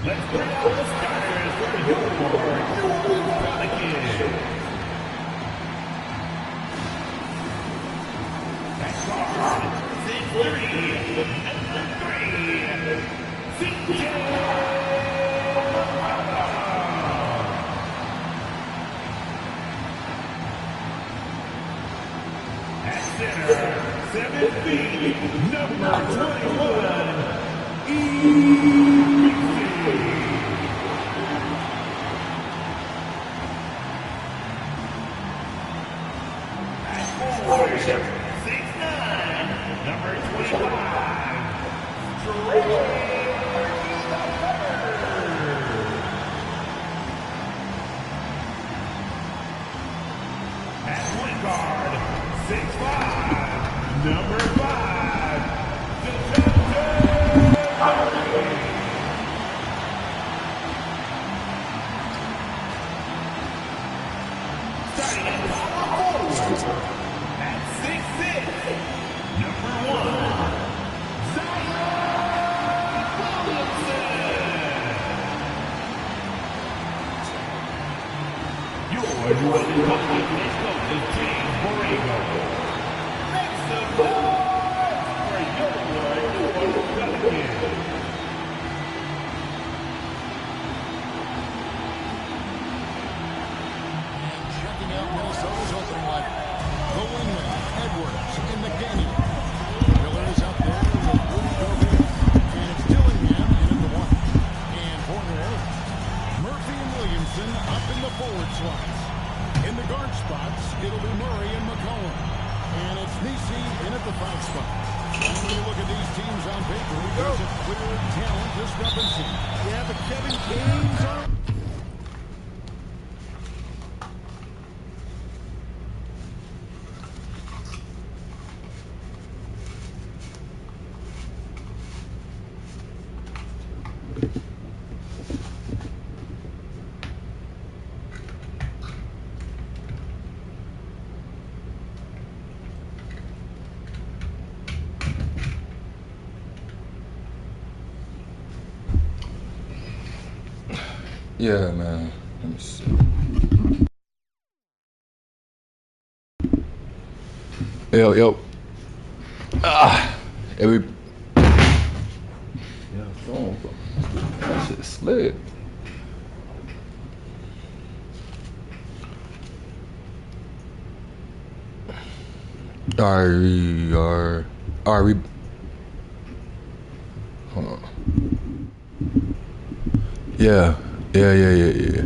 Let's bring out the starters for your Kidx. At guard, 6'3", number 3, CJ. At center, 7 feet, number 21, At forward, 6'9", number 25, At point guard, 6'5", number 5, starting at power forward, at 6'6", number 1, Your Jordan Bucket next up is James Borrego. Make some noise for your Pelicans. And checking out Minnesota's opening lineup. The wingman, Edwards in the game. Miller is up there with Rudy Gobert. And it's Dillingham in at the 1. And Portner, Murphy and Williamson up in the forward slots. In the guard spots, it'll be Murray and McCollum. And it's Nisi in at the 5 spot. And when you look at these teams on paper, there's a clear talent discrepancy. Yeah, but Kevin Gaines on. Yeah, man. Let me see. Yo. Every. Yeah, phone. That shit slid. Alright, hold on. Yeah. Yep.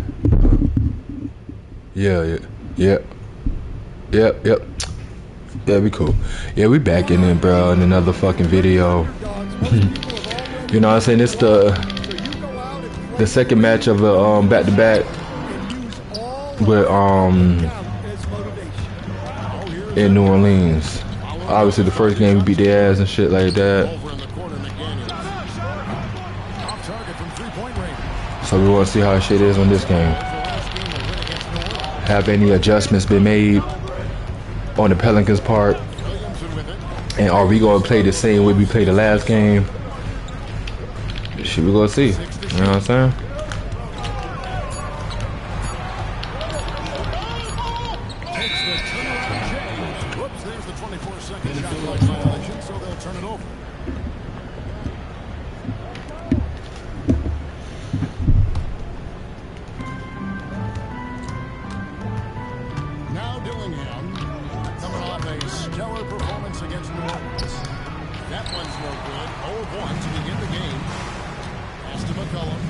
Yeah, we cool. Yeah, we back in it, bro, in another fucking video. You know what I'm saying? It's the second match of a back-to-back with in New Orleans. Obviously the first game we beat their ass and shit like that. So we want to see how shit is on this game. Have any adjustments been made on the Pelicans' part? And are we going to play the same way we played the last game? Shit, we going to see. You know what I'm saying? There's the 24-second shot clock violation, so they'll turn it over. Now Dillingham coming off a stellar performance against New Orleans. That one's no good. 0-1 to begin the game. Pass to McCollum.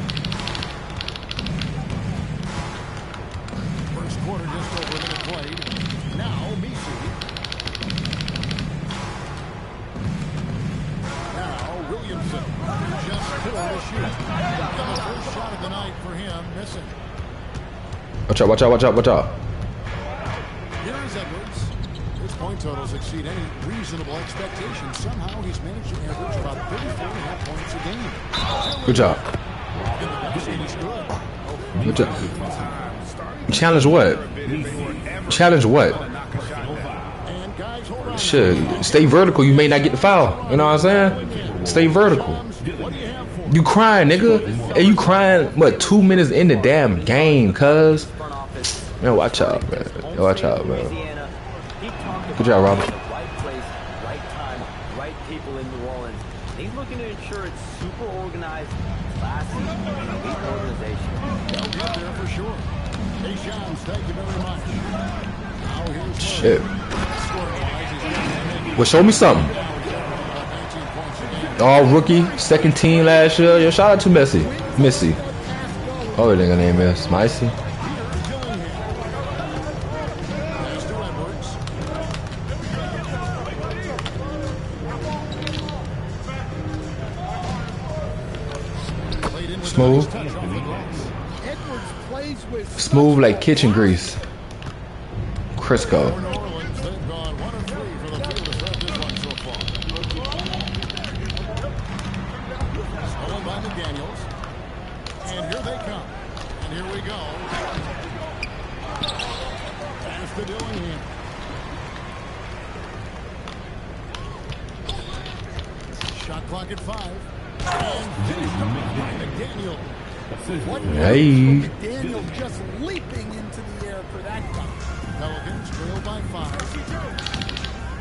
First quarter just over a minute played. Now Misi. Now Williamson. Just 4 to shoot. And the first shot of the night for him missing. Watch out. Here's Edwards. His point totals exceed any reasonable expectations. Somehow he's managed to average about 34.5 points a game. Good job. Good job. Challenge what? Shit, stay vertical. You may not get the foul. You know what I'm saying? Stay vertical. You crying, nigga? And you crying, what, 2 minutes in the damn game, cuz? Man, watch out, man. Yo, watch out, man. Good job, Robert. Right place, right time, right people in New Orleans. He's looking to ensure it's super organized, classy, elite organization. They'll get there for sure. Hey, Shams, thank you very much. Now here's Shit. Score-wise, he's got Well, show me something. 19 points a game. All rookie, second team last year. Yo, shout out to Missy. Oh, that nigga name is Micey. Smooth. Smooth like kitchen grease. Crisco. And here they come. And here we go. Pass to Dillingham. Shot clock at 5. And finished up by McDaniel. What Hey. Daniel just leaping into the air for that dunk. Pelicans trail by 5.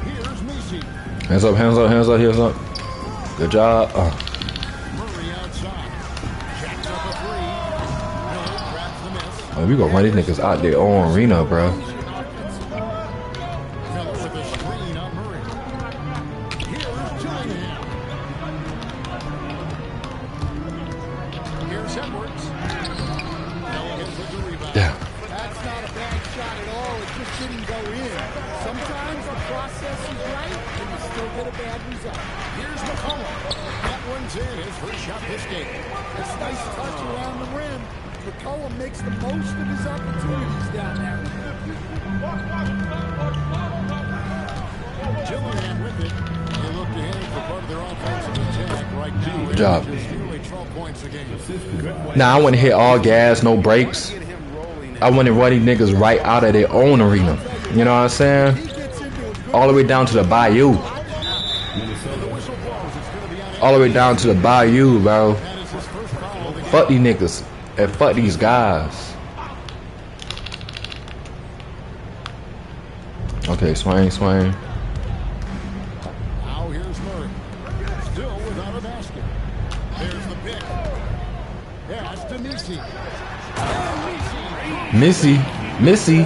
Here's Misi. Hands up, hands up, hands up, hands up. Good job. Murray outside. Jacks up a 3. Miller grabs the miss. Oh, we gonna run these niggas out their own arena, bro. Miller with a screen on Murray. Here's Dillingham. Here's Edwards. Pelicans with the rebound. Yeah. That's not a bad shot at all. It just didn't go in. Sometimes the process is right and you still get a bad result. Here's McCollum. That one's in. His first shot this game. It's nice touch around the rim. McCollum makes the most of his opportunities down there. Dillingham with it. They look to him for part of their offensive attack right now. Good job. Just nearly 12 points a game. Now I want to hit all gas, no brakes. I want to run these niggas right out of their own arena. You know what I'm saying? All the way down to the bayou. All the way down to the bayou, bro. Fuck these niggas and fuck these guys. Okay, swing, swing. Now here's Murray. Still without a basket. There's the pick. Pass to Misi. Missy.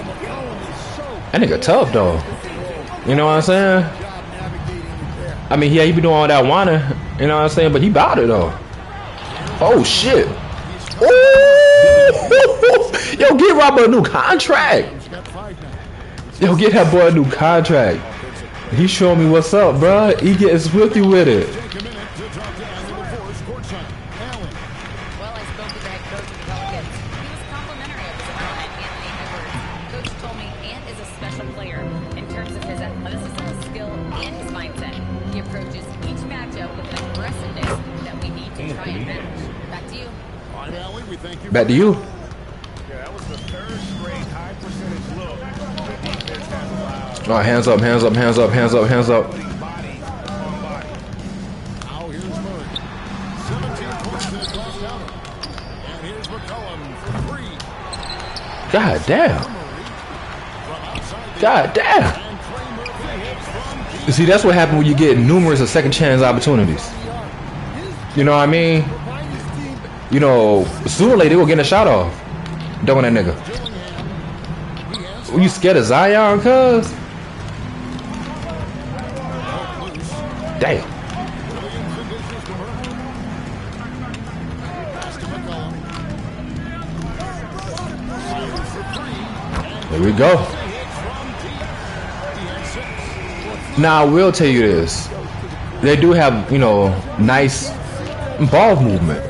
That nigga tough though. You know what I'm saying? I mean, yeah, he be doing all that whining. You know what I'm saying? But he bout it though. Oh shit. Ooh! Yo, get Robert a new contract. Yo, get that boy a new contract. He showing me what's up, bro. He getting swifty with it. Take a minute to drop down to the Force courtside. Allen. Well, I spoke with the head coach of the Pelicans. He was complimentary of his opponent, Anthony Edwards. Coach told me Ant is a special player in terms of his athleticism, skill, and his mindset. He approaches each matchup with an aggressiveness that we need to try and match. Back to you. On Allen, we thank you. Back to you. Yeah, that was the third straight high percentage look. The defense has allowed. Oh, hands up, hands up, hands up, hands up, hands up. Body on body. Now here's Murray. 17 points in the cross counter. And here's McCollum for 3. God damn. From outside the God damn. and Trey Murphy hits from deep. See, that's what happened when you get numerous of second chance opportunities. You know what I mean? You know, sooner or later they will get a shot off. Doing that nigga. Dillingham. He has Were you scared of Zion, cuz? loose. Damn. Williams and dishes to Murray. Pass to McCollum. Fires for 3. And There we go. he hits from deep. He has 6. Now, I will tell you this. They do have, you know, nice ball movement.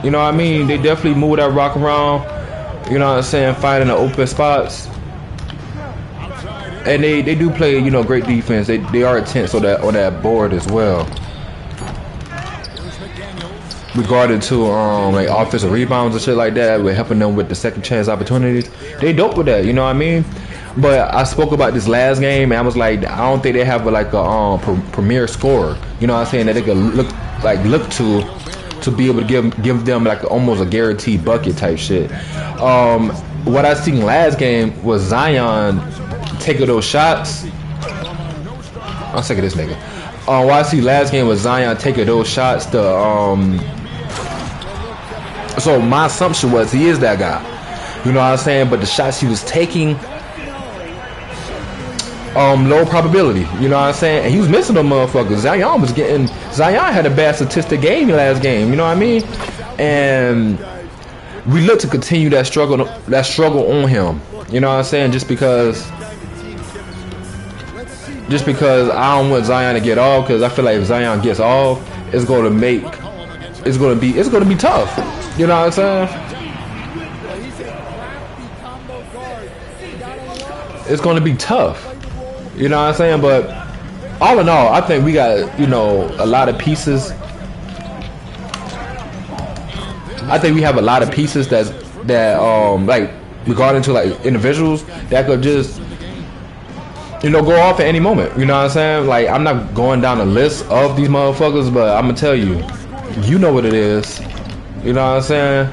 You know what I mean? They definitely move that rock around. You know what I'm saying? Finding the open spots. And they do play, you know, great defense. They are intense on that board as well. Here's McDaniels. Regarding to like offensive rebounds and shit like that, we're helping them with the second chance opportunities. They dope with that, you know what I mean? But I spoke about this last game, and I was like, I don't think they have like a premier scorer. You know what I'm saying? That they could look to to be able to give them like almost a guaranteed bucket type shit. What I seen last game was Zion taking those shots. I'm sick of this nigga. What I see last game was Zion taking those shots to so my assumption was he is that guy. You know what I'm saying? But the shots he was taking, low probability. You know what I'm saying? And he was missing them motherfuckers. Zion had a bad statistic game last game. You know what I mean? And we look to continue that struggle on him. You know what I'm saying? Just because I don't want Zion to get off, because I feel like if Zion gets off, it's gonna be tough. You know what I'm saying? It's gonna be tough. You know what I'm saying? But all in all, I think we got, you know, a lot of pieces. I think we have a lot of pieces that like regarding to like individuals that could just, you know, go off at any moment. You know what I'm saying? Like, I'm not going down a list of these motherfuckers, but I'm gonna tell you, you know what it is. You know what I'm saying?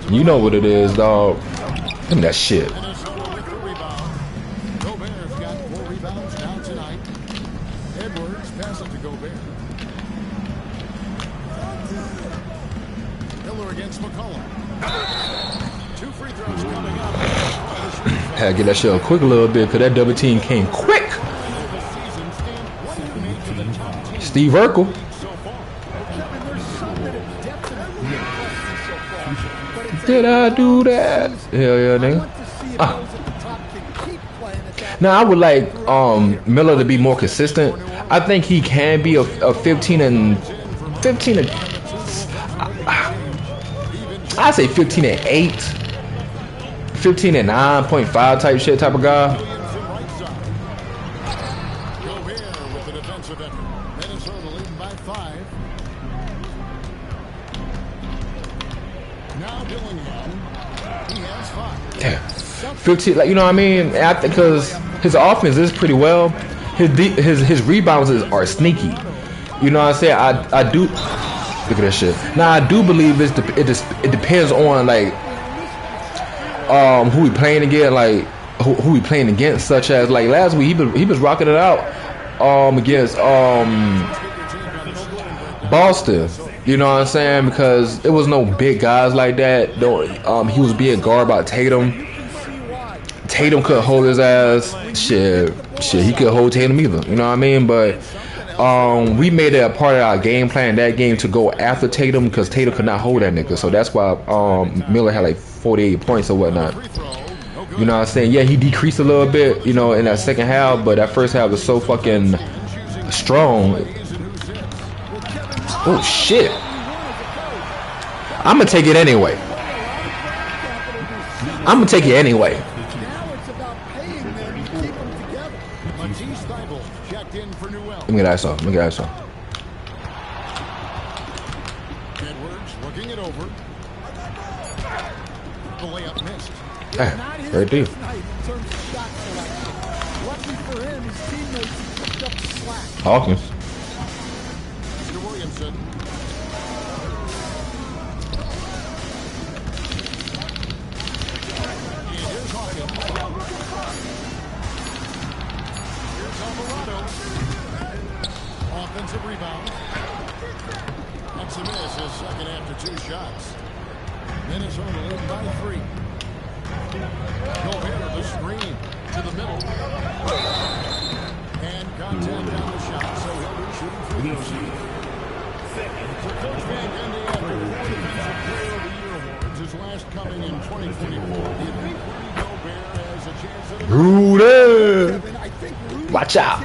You know what it is, dog. Give me that shit. Had to get that shit up quick a little bit, because that double team came quick. Steve Urkel. Did I do that? Hell yeah, nigga. Now I would like Miller to be more consistent. I think he can be a 15 and I say 15 and 8, 15 and 9.5 type shit type of guy. Damn. 15, like, you know what I mean? I think because his offense is pretty well, his rebounds are sneaky. You know what I'm saying? I do look at that shit. Now I do believe it depends on like who he playing against, like who he playing against, such as like last week he was rocking it out against Boston. You know what I'm saying? Because it was no big guys like that. He was being guarded by Tatum. Tatum couldn't hold his ass. Shit, he couldn't hold Tatum either. You know what I mean? But we made it a part of our game plan that game to go after Tatum, because Tatum could not hold that nigga. So that's why Miller had like 48 points or whatnot. You know what I'm saying? Yeah, he decreased a little bit, you know, in that second half, but that first half was so fucking strong. Oh shit! I'm gonna take it anyway. I'm gonna take it anyway. Let me get that song. Edwards working it over. The layup missed. Very deep. Hawkins. Mr. Williamson. And here's Hawkins. Here's Alvarado. Offensive rebound. That's a miss, his second after 2 shots. Minnesota leading by 3. Gobert the screen to the middle. And contact on the shot, so he'll be shooting free throws. Coach Van Gundy after 4 Defensive Player of the Year awards, his last coming in 2024. Do you think Rudy Gobert has a chance at Rudy! Watch out!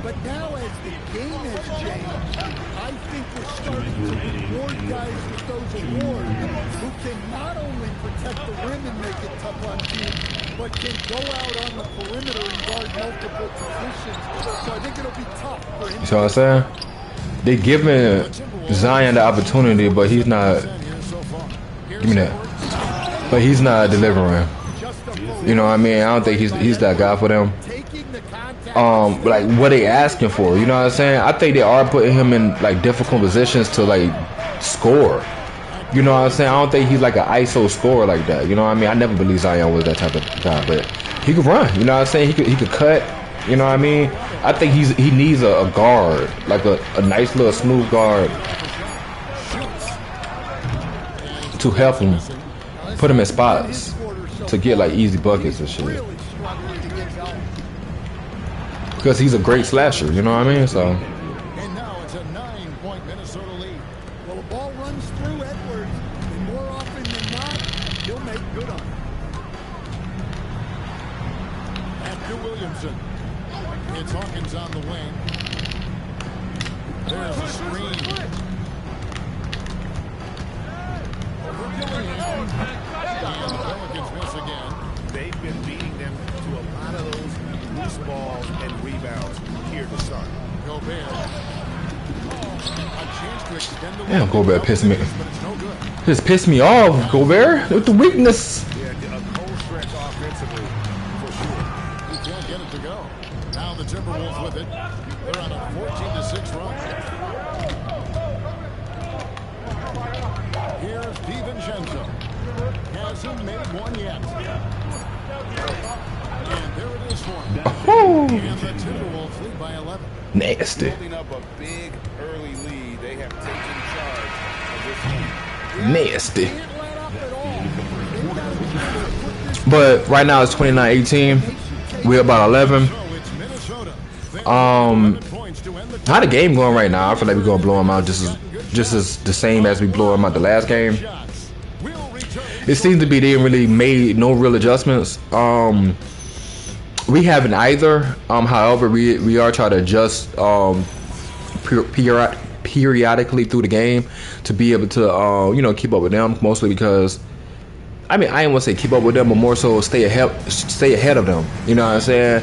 But now as the game has changed, I think we're starting to reward guys with those awards who can not only protect the rim and make it tough on teams, but can go out on the perimeter and guard multiple positions. So I think it'll be tough for him. You see what I'm saying? They giving Zion the opportunity, but he's not. Give me that. But he's not delivering. You know what I mean? I don't think he's that guy for them. like what they asking for. You know what I'm saying? I think they are putting him in like difficult positions to like score. You know what I'm saying? I don't think he's like an ISO scorer like that. You know what I mean? I never believed Zion was that type of guy, but he could run. You know what I'm saying? He could cut. You know what I mean? I think he needs a guard, like a nice little smooth guard to help him, put him in spots to get like easy buckets and shit. Because he's a great slasher. You know what I mean? So. And now it's a 9-point Minnesota lead. Well, the ball runs through Edwards, and more often than not, he'll make good on it. After Williamson. It's Hawkins on the wing. There's a screen. Over Gillingham. And the Pelicans miss again. They've been beating them to a lot of those loose balls and rebounds here to start. Gobert. A chance to extend the Damn, lead. Gobert pissed me. But it's no good. Just pissed me off, Gobert, with the weakness. Yeah, a cold stretch offensively, for sure. He can't get it to go. Now the Timberwolves with it. They're on a 14-6 run. Here's DiVincenzo. Hasn't made one yet. And there it is for him. Oh, And the Timberwolves lead by 11. nasty, Building up a big early lead, they have taken charge of this game. nasty. Can't let up at all. They've got to be able to put this But right now it's 29-18. We're about 11. So it's Minnesota. Points to end the How the game going right now? I feel like we're gonna blow them out just as the same as we blew them out the last game. shots. We'll return. It seems to be they didn't really made no real adjustments. We haven't either. However, we are trying to adjust periodically through the game to be able to keep up with them. Mostly because I mean I ain't want to say keep up with them, but more so stay ahead of them. You know what I'm saying?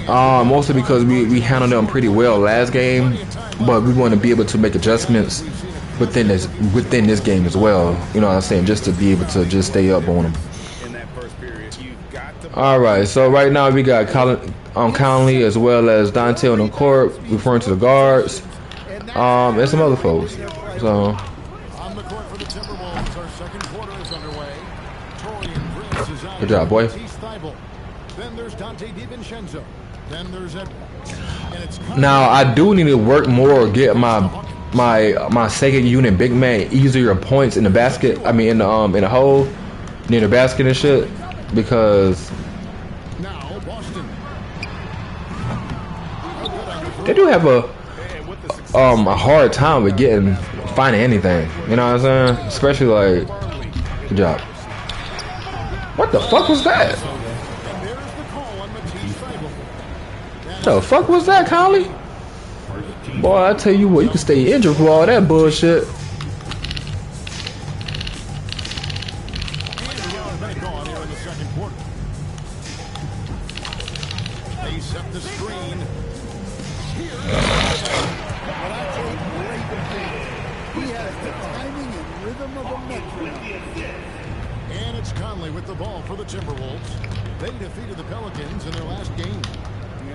Mostly because we handled them pretty well last game, but we want to be able to make adjustments within this game as well. You know what I'm saying? Just to be able to just stay up on them. In that first period, you've got to All right, so right now we got Conley as well as Dante on the court, referring to the guards, and some other folks. So On the court for the Timberwolves, our second quarter is underway. Torian Prince is out. Good job, boy. Matisse Thybulle. Then there's Dante DiVincenzo. Then there's Edwards. And it's now I do need to work more, get my second unit big man easier points in the basket. I mean in the hole near the basket and shit, because now Boston. they do have a hard time with finding anything. You know what I'm saying? Especially like, good job. What the fuck was that? And there's the call on Matisse Thybulle. The fuck was that, Conley? Boy, I tell you what, you can stay injured for all that bullshit. And the hour's been gone here in the second quarter. They set the screen. Here. What I take great defense. He has the timing and rhythm of a metronome. And it's Conley with the ball for the Timberwolves. They defeated the Pelicans in their last game.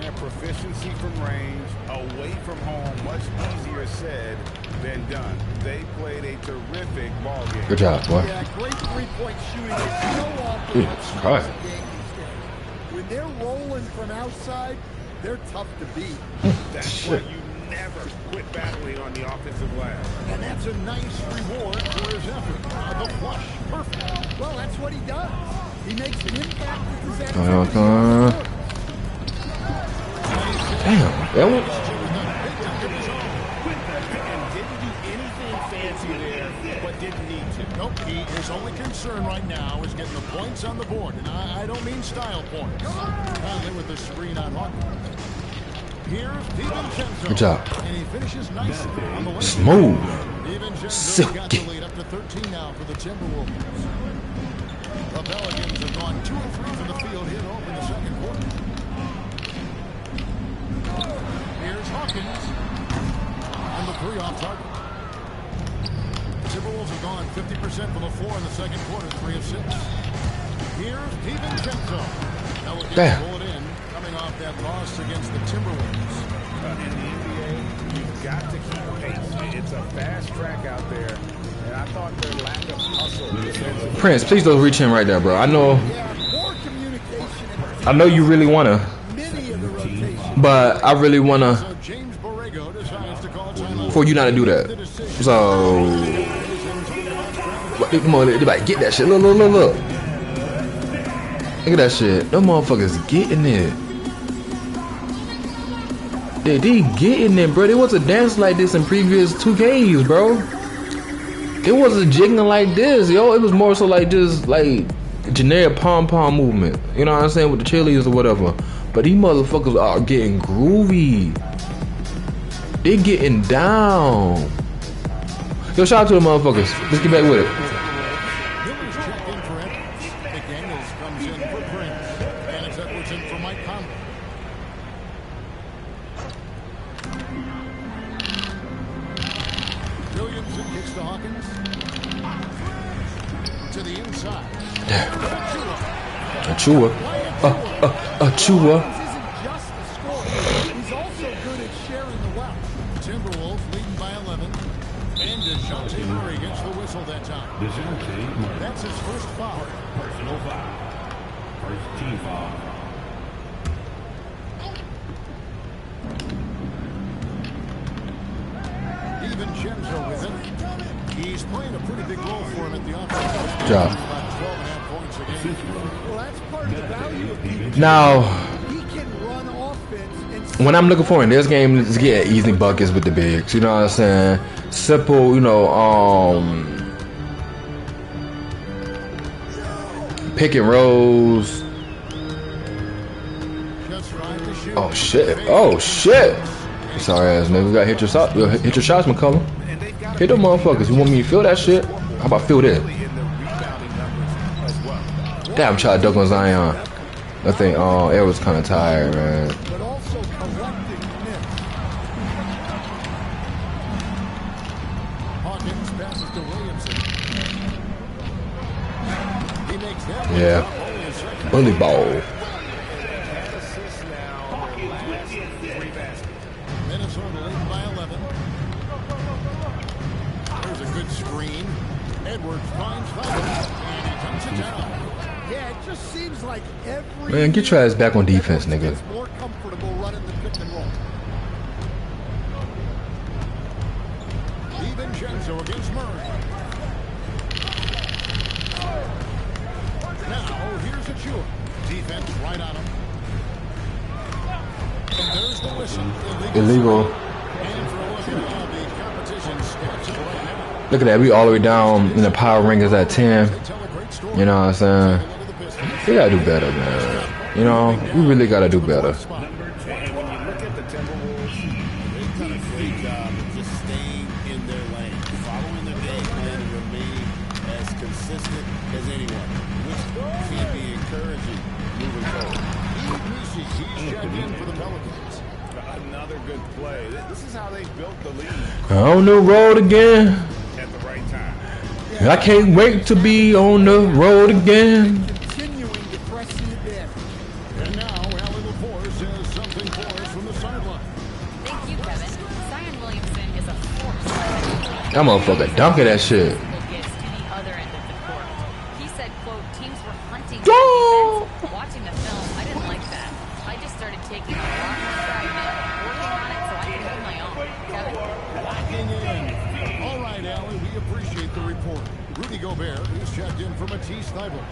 Yeah, proficiency from range, away from home, much easier said than done. They played a terrific ball game. Good job, boy. Yeah, great three-point shooting is so often Jesus Christ. the game these days. When they're rolling from outside, they're tough to beat. That's why you never quit battling on the offensive glass. And that's a nice reward for his effort. The flush. Perfect. Well, that's what he does. He makes an impact with his Damn, that one. And didn't do anything fancy there, but didn't need to. Nope, his only concern right now is getting the points on the board. And I don't mean style points. Conley with the screen on Hawkins. Here's DiVincenzo. Good job. And he finishes nicely on the way. Smooth. DiVincenzo's got the Silky. lead up to 13 now for the Timberwolves. The Pelicans have gone 2 of 3 from the field here to open the second quarter. Here's Hawkins. And the 3 off target. The Timberwolves have gone 50% from the floor in the second quarter, 3 of 6. Here's DiVincenzo. Pelicans Damn. pull it in, coming off that loss against the Timberwolves. In the NBA, you've got to keep pace. It's a fast track out there, and I thought their lack of hustle defensively. Prince, please don't reach in right there, bro. I know More communication. you really wanna, Many of the rotations. but I really wanna So James Borrego decides to call timeout. for you not to do that. So, come on, they like get that shit. Look. Look at that shit. Them motherfuckers getting it. They getting it, bro. There was a dance like this in previous 2Ks, bro. It wasn't jigging like this, yo. It was more so like just like generic pom-pom movement. You know what I'm saying? With the cheerleaders or whatever. But these motherfuckers are getting groovy. They getting down. Yo, shout out to the motherfuckers. Let's get back with it. Miller's checked in for Edwards. McDaniels comes in for Prince. And it's Edwards in for Mike Conley. Williamson kicks to Hawkins. To the inside. Achua. Achua. Isn't just a scorer. He's also good at sharing the wealth. Timberwolves leading by 11. And DeJounte Murray gets the whistle that time. That's his first foul. Personal foul. First team foul. DiVincenzo with him. He's playing a pretty big role for him at the offense. Good job. About 12.5 points a game. Well, that's part of the value of defense. Now, He can run offense and when I'm looking for in this game is get easy buckets with the bigs. You know what I'm saying? Simple, you know, pick and rolls. Just right to shoot. Oh shit! Oh shit! Sorry ass nigga, gotta hit your shot. Hit your shots, McCullum. Hit them motherfuckers. You want me to feel that shit? How about feel this? Damn, I'm trying to duck on Zion. I think Air was kind of tired, man. but also collecting minutes. Hawkins passes to Williamson. He makes that one Yeah. drop only a second. Bully ball. Minnesota leading by 11. There's a good screen. Edwards finds foul, and he dumps it down. Yeah, it just seems like every Man, get your ass back on defense, nigga. gets more comfortable running the pick and roll. DiVincenzo against Murray. Now, here's Achua. Defense right on him. And there's the whistle. Illegal. And for a look at how the competition stats it right now. Look at that. We all the way down in the power rankings at 10. They tell a great story. You know what I'm saying? Look at the Pistons. We gotta do better, man. You know, we really gotta do better. Spot. And when you look at the Timberwolves, they've done a great job of just staying in their lane, following their game plan, and remain as consistent as anyone, which can be encouraging moving forward. He's checked in for the Pelicans. Another good play. This is how they built the lead On the road again. at the right time. I can't wait to be on the road again. Continuing to press the advantage. And now, Allie LaForce says something for us from the sideline. Thank you, Kevin. Zion Williamson is a force. That motherfucker dunking that shit. Gets to the other end of the court. He said, quote, teams were hunting Go! defense. Watching the film, I didn't like that. I just started taking a lot more stride now, working on it so I can hold my own. Kevin? Locking in. All right, Allie, we appreciate the report. Rudy Gobert is checked in for Matisse Thybulle.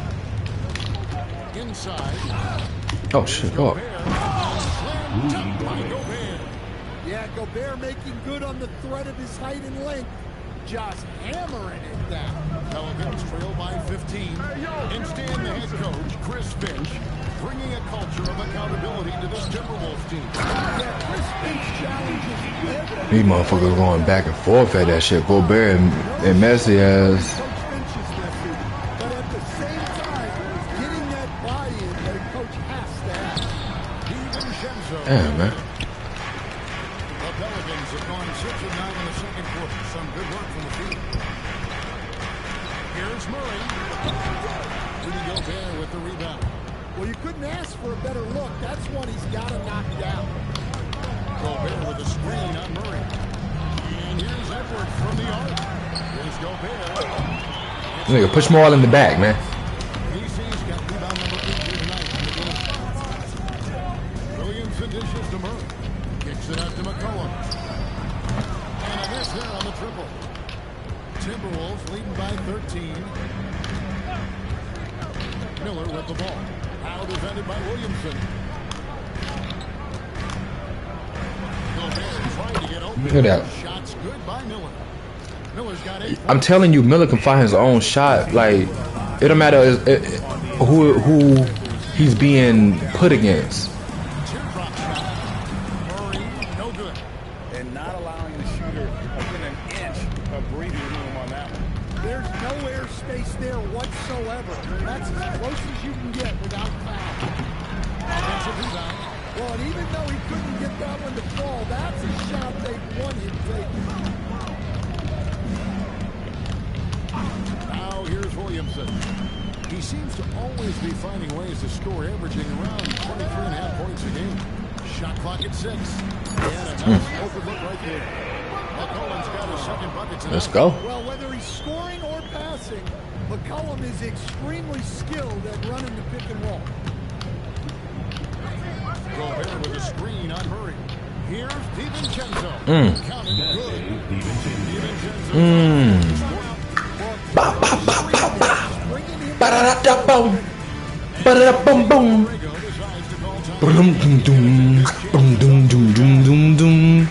Inside. Oh shit. Oh. Gobert. Slam dunk by Gobert. Yeah, Gobert making good on the threat of his height and length. Just hammering it down. Pelicans trail by 15. Instead, the head coach, Chris Finch, bringing a culture of accountability to this Timberwolves team. Yeah, Chris Finch challenges every These motherfuckers going back and forth at that shit. Gobert and Messi ass. Coach Finch's nephew. But at the same time, getting that buy-in that a coach has to have. DiVincenzo. Damn, man. The Pelicans have gone 6 of 9 in the second quarter. Some good work from the field. Here's Murray. Rudy Gobert with the rebound. Well, you couldn't ask for a better look. That's one he's got to knock down. Gobert with a screen on Murray. And here's Edwards from the arc. Here's Gobert. Nigga, push more all in the back, man. DC's got rebound number 8 here tonight in the game. Williamson dishes to Murray. Kicks it out to McCollum. And a miss there on the triple. Timberwolves leading by 13. Miller with the ball. Now defended by Williamson. Gobert trying to get open. Look at that. Shots good by Miller. Miller's got 8. I'm telling you, Miller can find his own shot. Like, it don't matter who he's being put against. Teardrop shot. Murray, no good. And not allowing the shooter within an inch of breathing room on that one. There's no air space there whatsoever. That's as close as you can get without foul. Offensive rebound. Well, and even though he couldn't get that one to fall, that's a shot they want him taking. Now here's Williamson. He seems to always be finding ways to score, averaging around 23.5 points a game. Shot clock at 6. And a nice open look right there. McCollum's got his second bucket tonight. Let's go. Well, whether he's scoring or passing, McCollum is extremely skilled at running the pick and roll. Gobert with a screen on Murray. Here's DiVincenzo. Counted good. DiVincenzo. Ba ba ba ba ba. Ba da da da boom. Ba da da boom boom. Boom boom doom. Boom doom doom doom doom doom.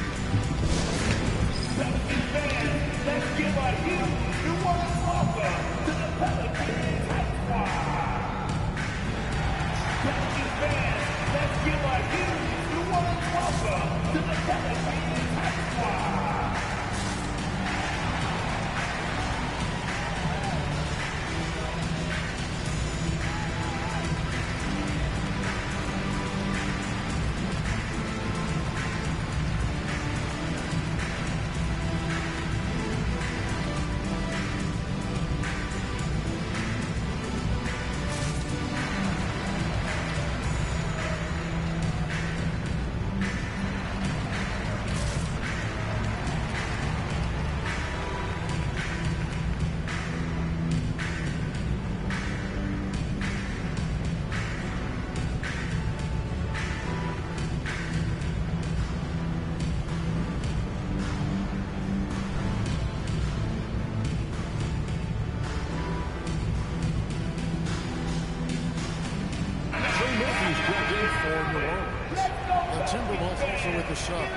Timberwolves also with the sub.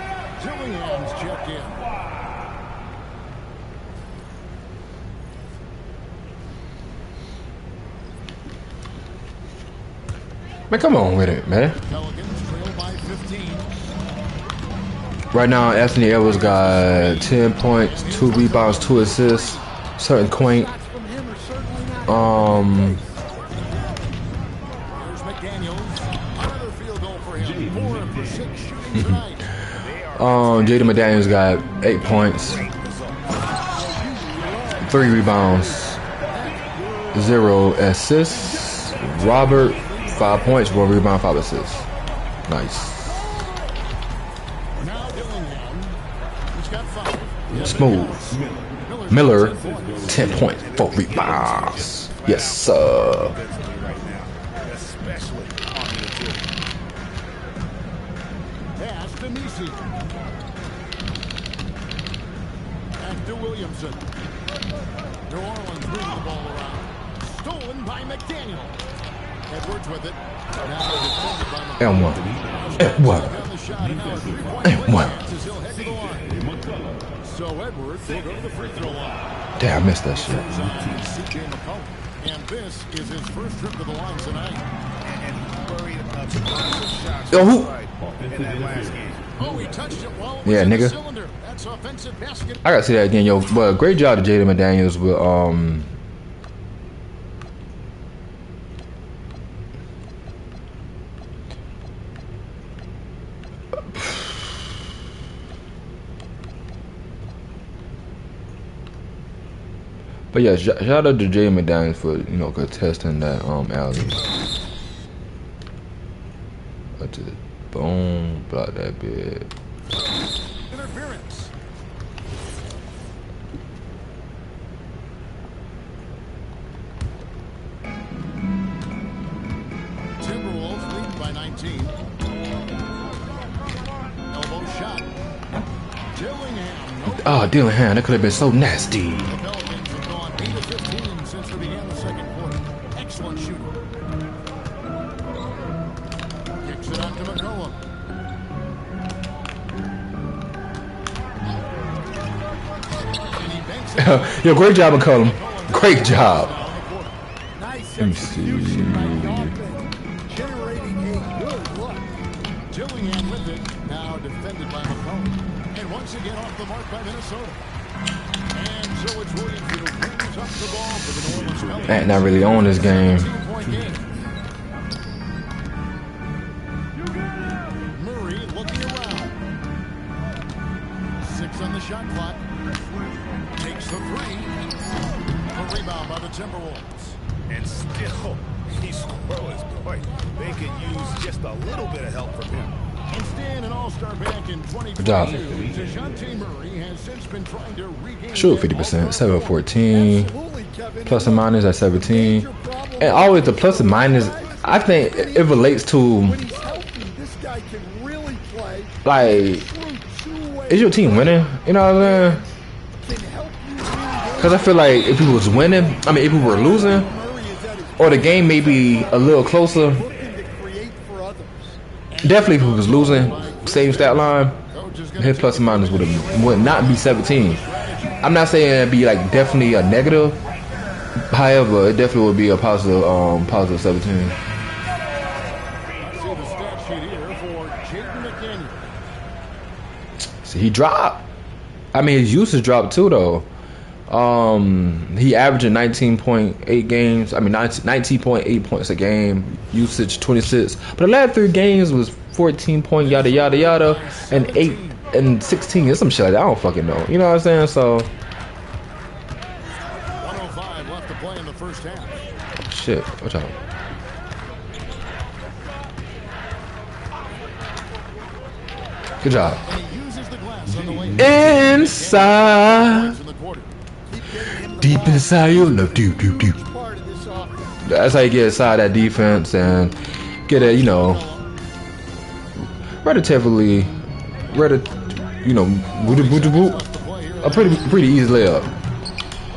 Dillingham's checked in. Man, come on with it, man. Pelicans trail by 15. Right now, Anthony Edwards got 10 points, 2 rebounds, 2 assists. Certain quaint. Here's McDaniels. Another field goal for him. 4 for 6 shooting tonight. Jaden McDaniels got 8 points, 3 rebounds, 0 assists. Robert, 5 points, 1 rebound, 5 assists. Nice. Now Dillingham. He's got 5. Smooth. Miller, 10 points, 4 rebounds. Yes, sir. Right now, especially on the agility. Pass to Nisi. Back to Williamson. New Orleans moving the ball around. Stolen by McDaniel. Edwards with it. Now defended by And 1. And 1. down the shot, and now a three-point And play 1. chance as he'll head to the line. So Edwards will go to the free throw line. Damn, I missed that shit. C.J. McCollum. And this is his first trip to the line tonight. And he worried about some shots Yo, who? in that last game. Oh, he touched it well. Yeah, within the nigga. cylinder. That's offensive basket. I gotta see that again, yo. But great job to Jaden McDaniels with But yeah, shout out to Jaden McDaniels for contesting that alley. I just boom, block that bit. Interference. Timberwolves lead by 19. Elbow shot. Dillingham. No. Oh, Dillingham, that could have been so nasty. The Pelicans have gone 8 of 15 since they began the second quarter. Excellent shooting. Kicks it out to McCollum. And he banks it. Yo, great job, McCollum. Great job. Nice Let me see. execution by the offense, generating a good look. Dillingham with it. Now defended by McCollum. And once again off the mark by Minnesota. And so it's Williams who brings up the ball for the New Orleans Pelicans. Man, not really on this game. 17-point game. Murray looking around. 6 on the shot clock. Takes the 3. A rebound by the Timberwolves. And still, he's scoreless. Boy, they could use just a little bit of help from him. And staying an all-star back in job. 2022, DeJounte Murray has since been trying to regain Shoot 50%, 7 of 14. Absolutely, Kevin. Plus and minus at 17. And always the plus and minus, I think it relates to, When he's healthy, this guy can really play. like, Through two-way is your team winning? You know what I'm saying? can help you win Because I feel like if we was winning, I mean, if we were losing, games. Murray is at his or the game may be a little closer, looking to create for others. definitely if we was losing, same stat line, his plus and minus would not be 17. I'm not saying it'd be like definitely a negative. However, it definitely would be a positive, positive 17. See the stat sheet here for Jaden McDaniel. See, he dropped. I mean, his usage dropped too, though. He averaging 19.8 games. I mean, 19.8 points a game. Usage 26. But the last 3 games was 14 point yada yada yada, and 8 and 16 or some shit like that. I don't fucking know. You know what I'm saying? So 105 left to play in the first half. shit. Watch out. Good job. And he uses the glass on the way Inside, in the quarter. deep inside your love, do. Part of this offense. That's how you get inside that defense and get a, you know, relatively, you know, a pretty easy layup.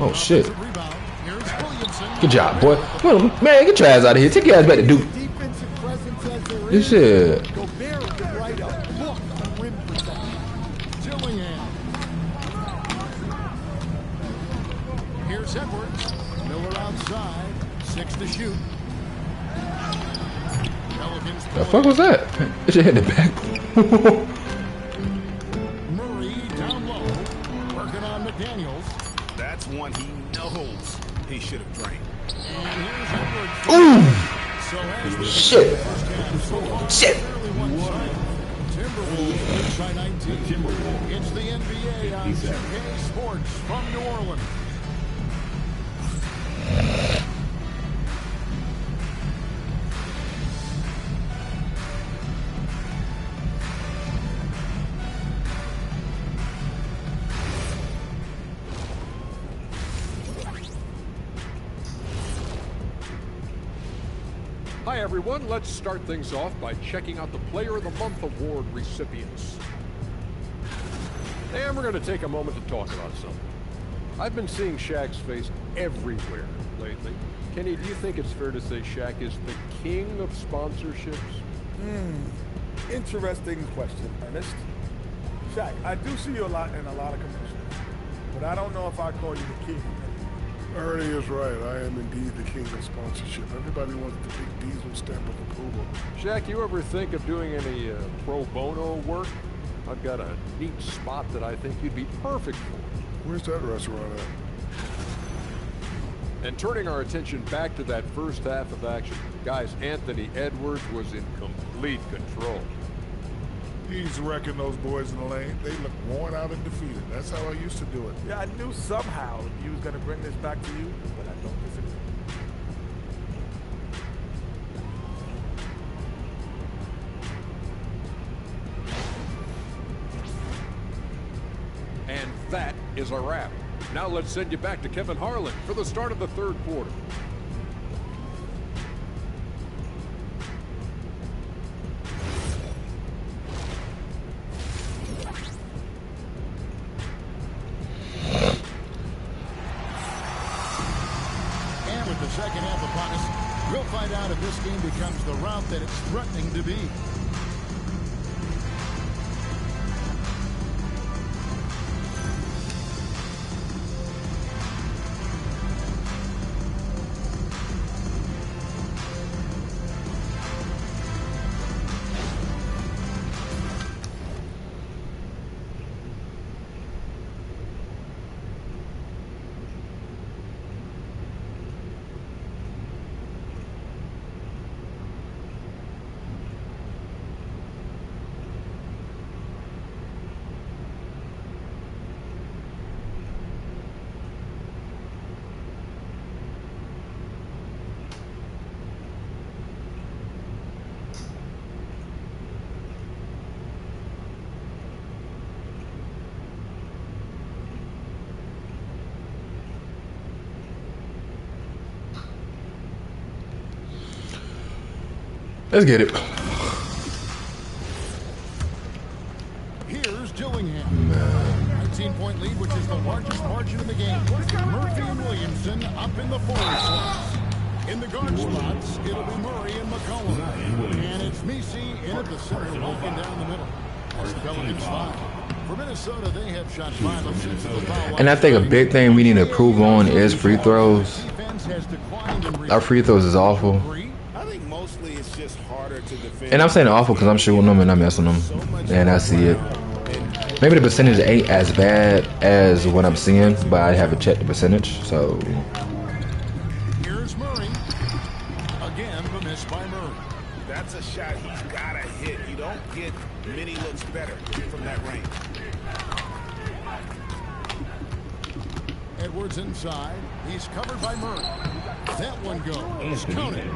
Oh shit! Rebound. Here's Williamson. Good job, boy. Well, man, get your ass out of here. Take your ass back to Duke. Defensive presence as there This is. shit. Gobert can right up. Look on rim protection. Dillingham. Here's Edwards. Miller outside. 6 to shoot. Pelicans. The fuck was that? It just hit the back. Murray down low. Working on McDaniels. That's one he knows he should have drained. And here's Edwards. Ooh, So as the shit, first half, so far, shit. early one-sided. Timberwolves lead by 19. It's the NBA on 2K Sports from New Orleans. Hi everyone, let's start things off by checking out the Player of the Month award recipients. And we're going to take a moment to talk about something. I've been seeing Shaq's face everywhere lately. Kenny, do you think it's fair to say Shaq is the king of sponsorships? Interesting question, Ernest. Shaq, I do see you in a lot of commercials, but I don't know if I call you the king. Ernie is right. I am indeed the king of sponsorship. Everybody wants the big Diesel stamp of approval. Shaq, you ever think of doing any pro bono work? I've got a neat spot that I think you'd be perfect for. Where's that restaurant at? And turning our attention back to that first half of action, guys, Anthony Edwards was in complete control. He's wrecking those boys in the lane. They look worn out and defeated. That's how I used to do it. Yeah, I knew somehow you was going to bring this back to you, but I don't disagree. is a wrap. Now let's send you back to Kevin Harlan for the start of the third quarter. And with the second half upon us, we'll find out if this game becomes the route that it's threatening to be. Let's get it. Here's Dillingham. 19-point lead, which is the largest margin in the game. Murphy and Williamson up in the forward slots. In the guard spots, it'll be Murray and McCollum. And it's Messi in at the center, walking down the middle. That's the Pelicans 5. For Minnesota, they have shot 5 of 6 of the foul line. And I think a big thing we need to improve on is free throws. Our free throws is awful. I think mostly it's just harder to defend. And I'm saying awful because I'm shooting them and I'm messing them. And I see it. Maybe the percentage ain't as bad as what I'm seeing, but I haven't checked the percentage, so. Here's Murray. Again, the miss by Murray. That's a shot he's got to hit. You don't get many looks better from that range. Edwards inside. He's covered by Murray. That one goes. Counted.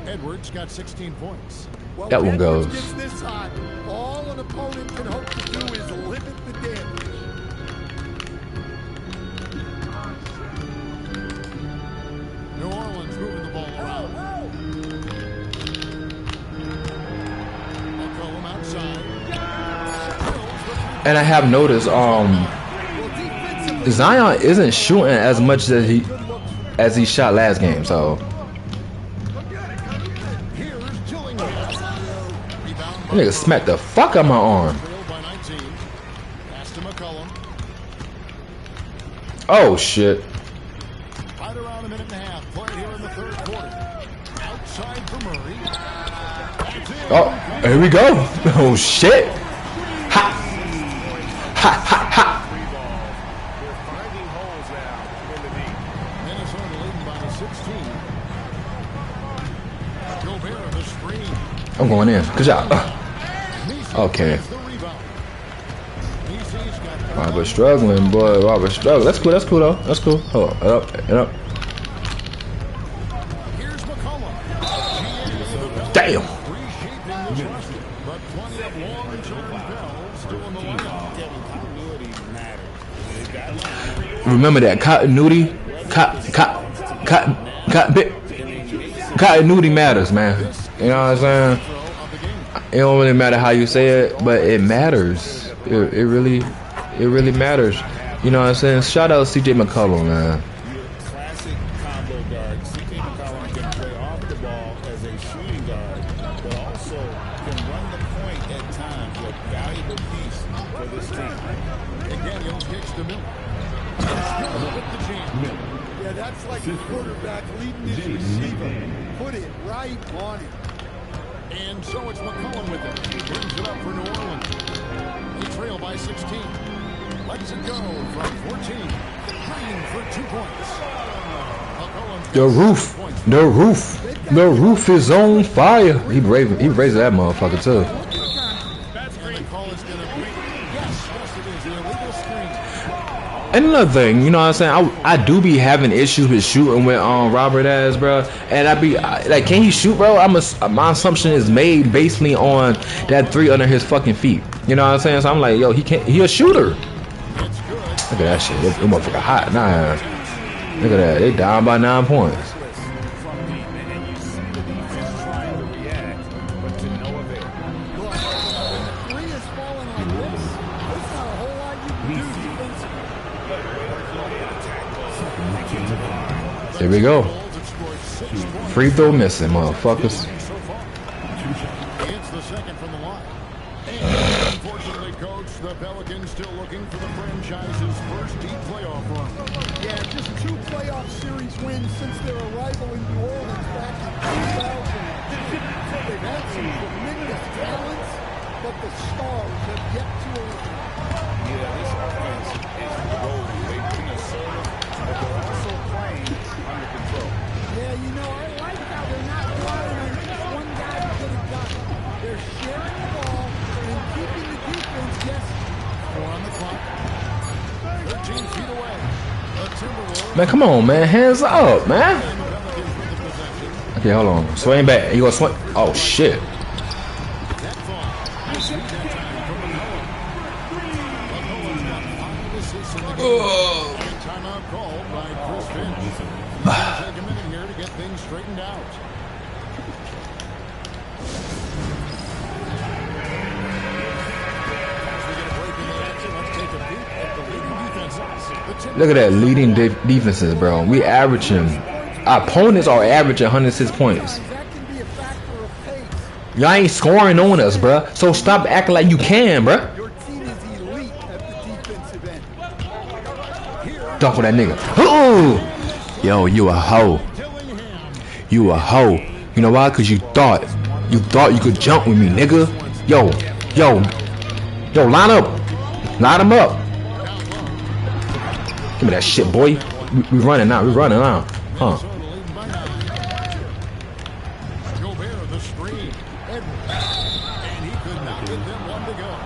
Edwards got 16 points. Well, That one Edwards goes. gets this hot, all an opponent can hope to do is limit the damage. New Orleans moving the ball around. McCollum outside. And I have noticed, Zion isn't shooting as much as he shot last game, so. That nigga smacked the fuck out my arm. Oh shit. Right around a minute and a half played here in the third quarter. Outside for Murray. Oh, here we go. Oh shit. Ha. Ha ha ha. Minnesota leading by 16. Gobert the screen. I'm going in. Good job. Okay. Robert struggling, boy. Robert struggling. That's cool. That's cool though. That's cool. Hold on. Up and up. Here's McCollum. Damn. But plenty of long-term bells doing the lineup. Remember that continuity. Continuity matters, man. You know what I'm saying? It don't really matter how you say it, but it matters. It really matters. You know what I'm saying? Shout out CJ McCollum, man. Your classic combo guard. CJ McCollum can play off the ball as a shooting guard, but also can run the point at times. A valuable piece for this team. McDaniels kicks to Miller. Yeah, that's like a quarterback leading his receiver. Put it right on it. And so it's McCollum with it. He brings it up for New Orleans. They trail by 16. Lets it go from 14. Green for 2 points. The roof is on fire. He raised that motherfucker too. And another thing, you know what I'm saying? I do be having issues with shooting with Robert as, bro. And I be like, can he shoot, bro? My assumption is made basically on that 3 under his fucking feet. You know what I'm saying? So I'm like, yo, he a shooter. It's good. Look at that shit. That motherfucker hot. Nah. Look at that. They down by 9 points. From deep, and you see the defense trying to react, but to no avail. Look, when the three is falling like this, there's not a whole lot you can do defensively. Here we go. Free throw missing, motherfuckers. It's the second from the line. And unfortunately, Coach, the Pelicans still looking for the franchise's first deep playoff run. Yeah, just 2 playoff series wins since their arrival in New Orleans back in 2000. They've had some tremendous talents, but the stars have yet to arrive. Yeah, this offense is rolling. They beat sort of, but they're also playing under control. Yeah, you know, I like how they're not relying on just one guy to get it done. They're sharing the ball and keeping the defense guessing. 4 on the clock. 13 feet away. The Timberwolves. Man, come on, man. Hands up, man. Okay, hold on. Swing back. You gonna swing? Oh, shit. Timeout called by Chris Finch. He's going to take a minute here to get things straightened out. As we get a break in the action, let's take a peek at the leading defenses. Look at that leading defenses, bro. We averaging. Our opponents are averaging 106 points. That can be a factor of pace. Y'all ain't scoring on us, bro. So stop acting like you can, bro. Your team is elite at the defensive end. Dunk with that nigga. Ooh! Yo, you a hoe. You a hoe. You know why? Cause you thought you could jump with me, nigga. Yo, line up. Line them up. Give me that shit, boy. We running out. We running out. Huh.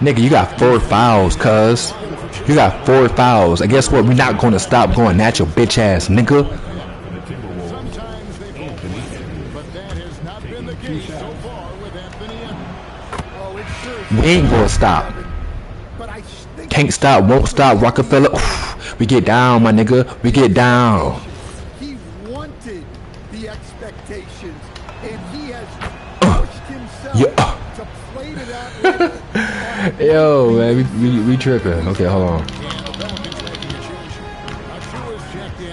Nigga, you got 4 fouls, cuz. You got 4 fouls. And guess what? We're not going to stop going at your bitch ass, nigga. Sometimes they fall, but that has not been the case so far with Anthony Edwards. Oh, it sure is. We ain't going to stop. But I think Can't stop, won't stop, Rockefeller. We get down, my nigga. We get down. he wanted the expectations, and he has pushed himself Yeah. to play to that level. Yo, man, we tripping. Okay, hold on. And the Pelicans making a change. Achua is checked in.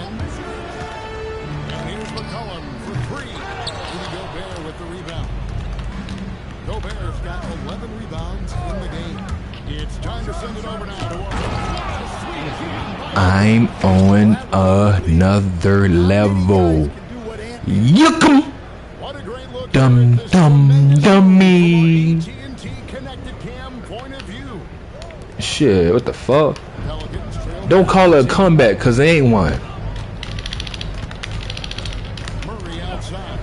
And here's McCollum for 3. Rudy Gobert with the rebound. Gobert's got 11 rebounds in the game. It's time to send it over now to I'm on another level. Yuckum. What a great look. Dum dum dummy. TNT connected cam point of view. Shit, what the fuck? Pelicans trail Don't call it a comeback, cause it ain't one. Murray outside.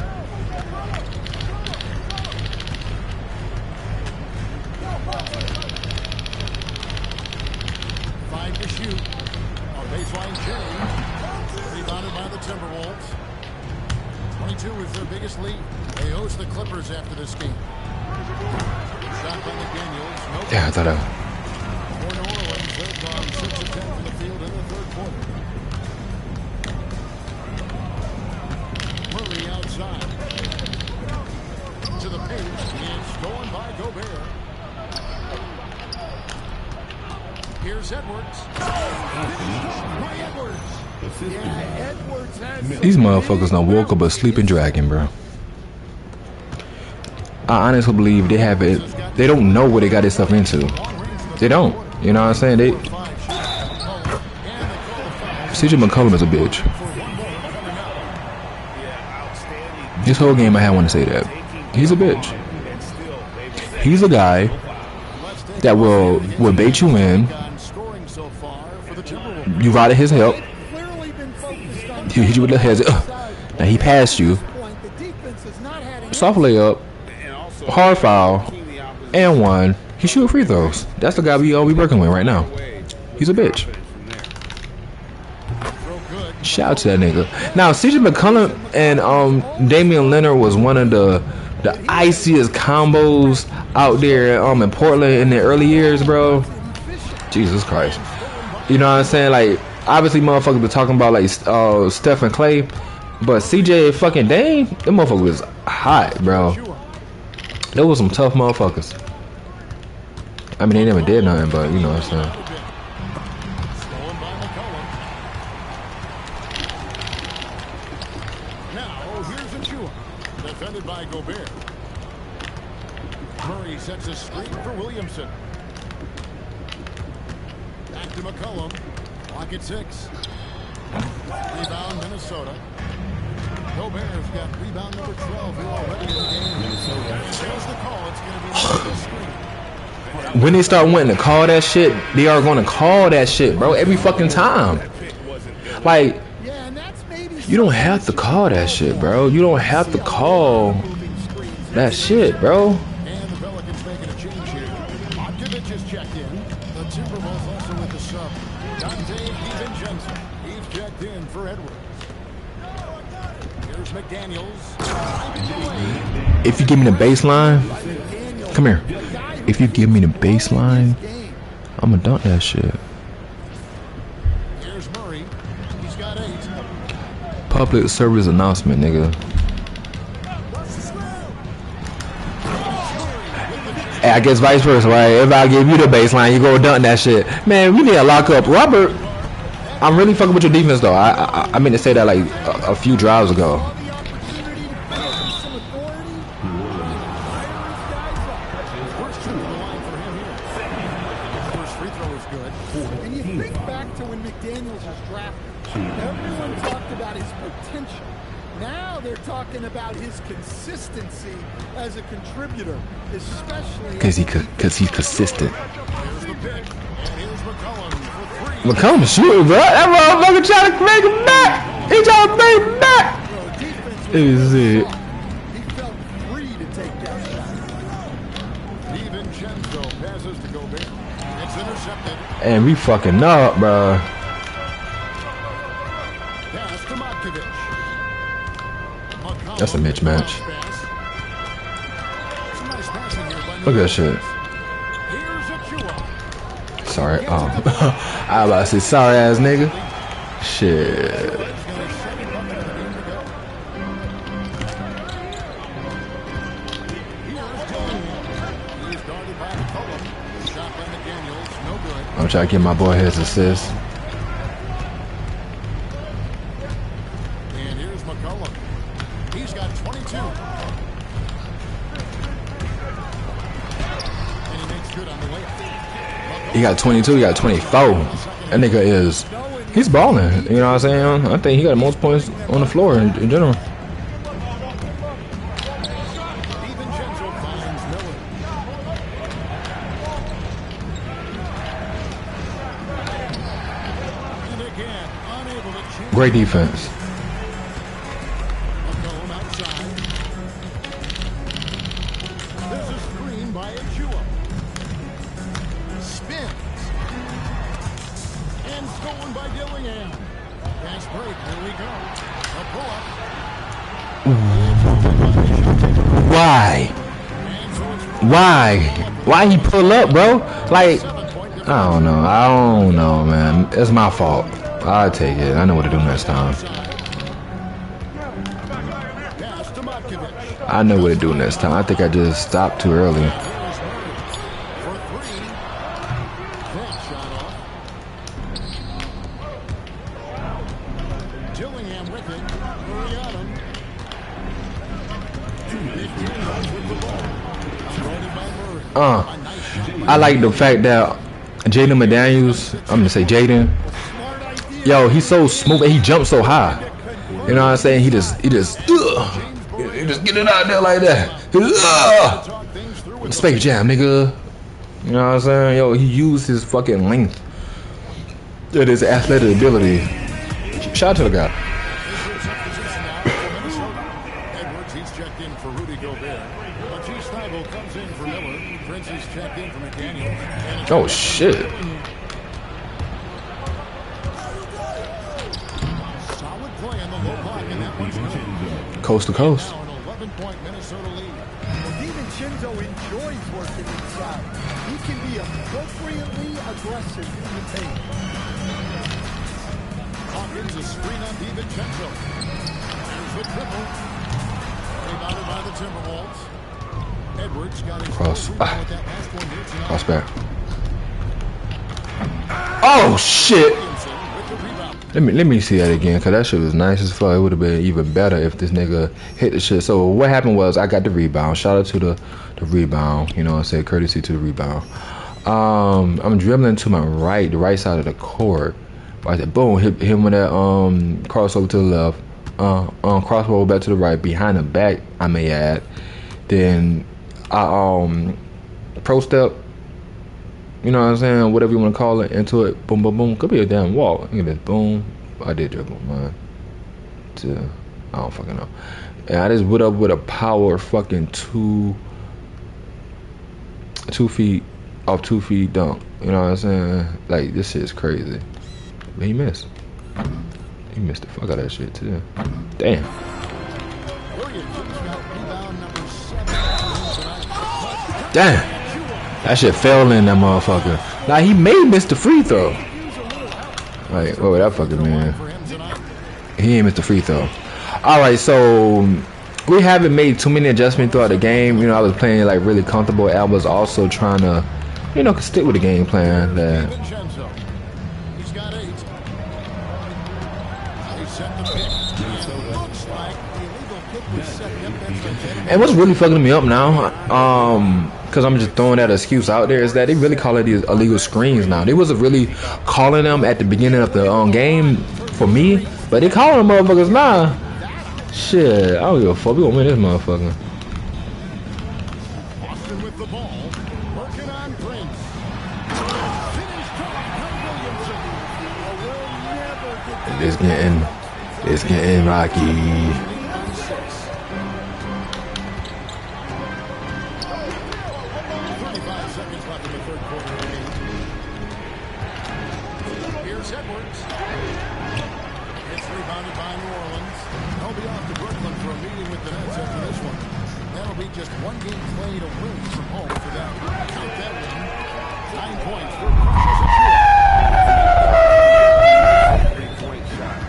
Five to shoot. A baseline change. Rebounded by the Timberwolves. 22 is their biggest lead. They host the Clippers after this game. Shot by McDaniels. No. Yeah, I thought I. For New Orleans, they've gone 6 of 10 from the field in the third quarter. Murray outside. To the paint. It's stolen by Gobert. Here's Edwards. By Edwards. Yeah, Edwards has These motherfuckers done woke up a sleeping dragon, bro. I honestly believe they have it. They don't know what they got themselves into. They don't. You know what I'm saying? They. CJ McCollum is a bitch. This whole game I had want to say that. He's a bitch. He's a guy that will bait you in. You ride at his help. clearly been focused on He hit you with the heads. Now he passed you. point. The defense has not had an Soft layup. Hard foul. And one. He shoot free throws. That's the guy we all be working with right now. He's a bitch. Shout out to that nigga. Now CJ McCollum and Damian Lillard was one of the iciest combos out there in Portland in the early years, bro. Jesus Christ. You know what I'm saying? Like, obviously, motherfuckers been talking about like Steph and Clay, but CJ fucking Dame, them motherfuckers was hot, bro. There was some tough motherfuckers. I mean, they never did nothing, but you know what I'm saying. Now, here's Achua. Defended by Gobert. Murray sets a screen for Williamson. Back to McCollum. Clock at 6. Rebound, Minnesota. Gobert's got rebound number 12 here already in the game. There's the call. It's going to be a screen. When they start wanting to call that shit, they are going to call that shit, bro, every fucking time. Like, you don't have to call that shit, bro. You don't have to call that shit, bro. And the Pelicans making a change here. Kidx is checked in. The Timberwolves also with the sub. Dante DiVincenzo. He's checked in for Edwards. Here's McDaniels. If you give me the baseline, come here. If you give me the baseline, I'm gonna dunk that shit. Here's Murray. He's got 8. Public service announcement, nigga. Hey, I guess vice versa, right? If I give you the baseline, you go dunk that shit. Man, we need to lock up Robert. I'm really fucking with your defense, though. I meant to say that like a few drives ago. And you think back to when McDaniels was drafted. Everyone talked about his potential. Now they're talking about his consistency as a contributor, especially Because he's consistent. Here's the pick. And here's McCollum for 3. McCollum shooting, bro. That motherfucker trying to make him back. He trying to make him back. Is it? He felt free to take that shot. DiVincenzo passes to Gobert. It's intercepted. And we fucking up, bro. Pass to Kidx. That's a mismatch. Nice passing here by Look at that shit. Here's Achua. Sorry. I was about to say sorry ass nigga. Shit. I'm trying to get my boy his assist. And here's McCollum. He's got 22. And he makes good on the layup. He got 22, he got 24. That nigga is, he's balling. You know what I'm saying? I think he got the most points on the floor in general. DiVincenzo finds Miller. And again, unable to change. Great defense. McCollum outside. There's a screen by Achua. Spins. And stolen by Dillingham. Pass break. Here we go. A pull-up. Why? Why he pull up, bro? Like, I don't know, man. It's my fault. I'll take it. I know what to do next time. Pass to Kidx. I know what to do next time. I think I just stopped too early. For 3. That shot off. Dillingham with it. Murray on him. 15 yards with the ball. Guarded by Murray. A nice shot. I like the fact that Jaden McDaniels, I'm gonna say Jaden, yo, he's so smooth and he jumps so high. You know what I'm saying? He just get it out there like that. Space Jam, nigga. You know what I'm saying? Yo, he used his fucking length and his athletic ability. Shout out to the guy. Edwards, he's checked in for Rudy Gobert. Stiebel comes in for Miller. Prince is checked in for McDaniels. Oh shit. Solid play on the low block, and that one's good. Coast to coast. Now an 11-point Minnesota lead. DiVincenzo Lonzo enjoys working inside. He can be appropriately aggressive in the paint. Hawkins, a screen on DiVincenzo. There's the triple. Rebounded by the Timberwolves. Edwards got his Cross. with that last one here tonight. Cross back. Oh shit! Let me see that again, cause that shit was nice as fuck. It would have been even better if this nigga hit the shit. So what happened was I got the rebound. Shout out to the rebound. You know what I'm saying? Courtesy to the rebound. I'm dribbling to my right, the right side of the court. I said, boom, hit him with that crossover to the left. Crossover back to the right, behind the back, I may add. Then I pro step. You know what I'm saying? Whatever you want to call it, into it. Boom, boom, boom. Could be a damn wall. Look at this. Boom. I did dribble mine. I don't fucking know. And I just put up with a power fucking 2 feet off 2 feet dunk. You know what I'm saying? Like, this shit is crazy. But he missed. He missed the fuck out of that shit, too. Damn. Damn. That shit fell in that motherfucker. Nah, he may miss the free throw. Like, what would that fucking mean? He ain't missed the free throw. Alright, so we haven't made too many adjustments throughout the game. You know, I was playing like really comfortable. I was also trying to, you know, stick with the game plan that. He's got 8. He set the pick. It looks like the illegal pick was set up. And what's really fucking me up now, because I'm just throwing that excuse out there, is that they really call it these illegal screens now. They wasn't really calling them at the beginning of the game for me, but they calling them motherfuckers now. Shit, I don't give a fuck. We gonna win this motherfucker. Austin with the ball, working on Prince. It's getting rocky. 35 seconds left in the third quarter of the game. Here's Edwards. It's rebounded by New Orleans. They'll be off to Brooklyn for a meeting with the Nets after this one. That'll be just one game played away from home for them. Count that win. 9 points for Precious Achiuwa. 3-point shot.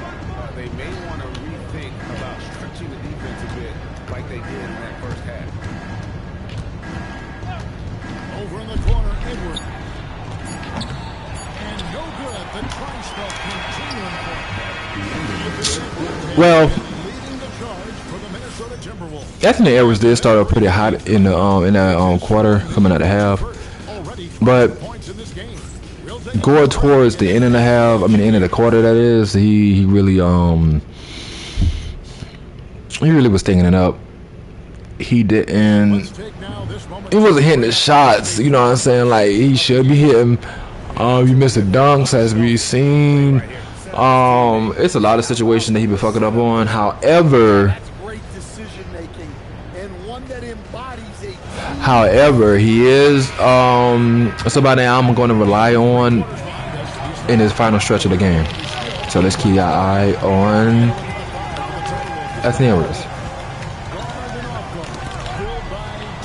They may want to rethink about stretching the defense a bit like they did in that first half. Over in the corner, Edwards. And no good. The try-spell continuing for Well, leading the charge for the Minnesota Timberwolves. Anthony Edwards did start off pretty hot in the in that quarter, coming out of half. But going towards the end of the half, I mean the end of the quarter, that is, he really was stinging it up. He didn't. He wasn't hitting the shots. You know what I'm saying? Like he should be hitting. You missed the dunks, as we've seen. It's a lot of situations that he been fucking up on. However, he is somebody I'm going to rely on in his final stretch of the game. So let's keep our eye on Anthony Edwards.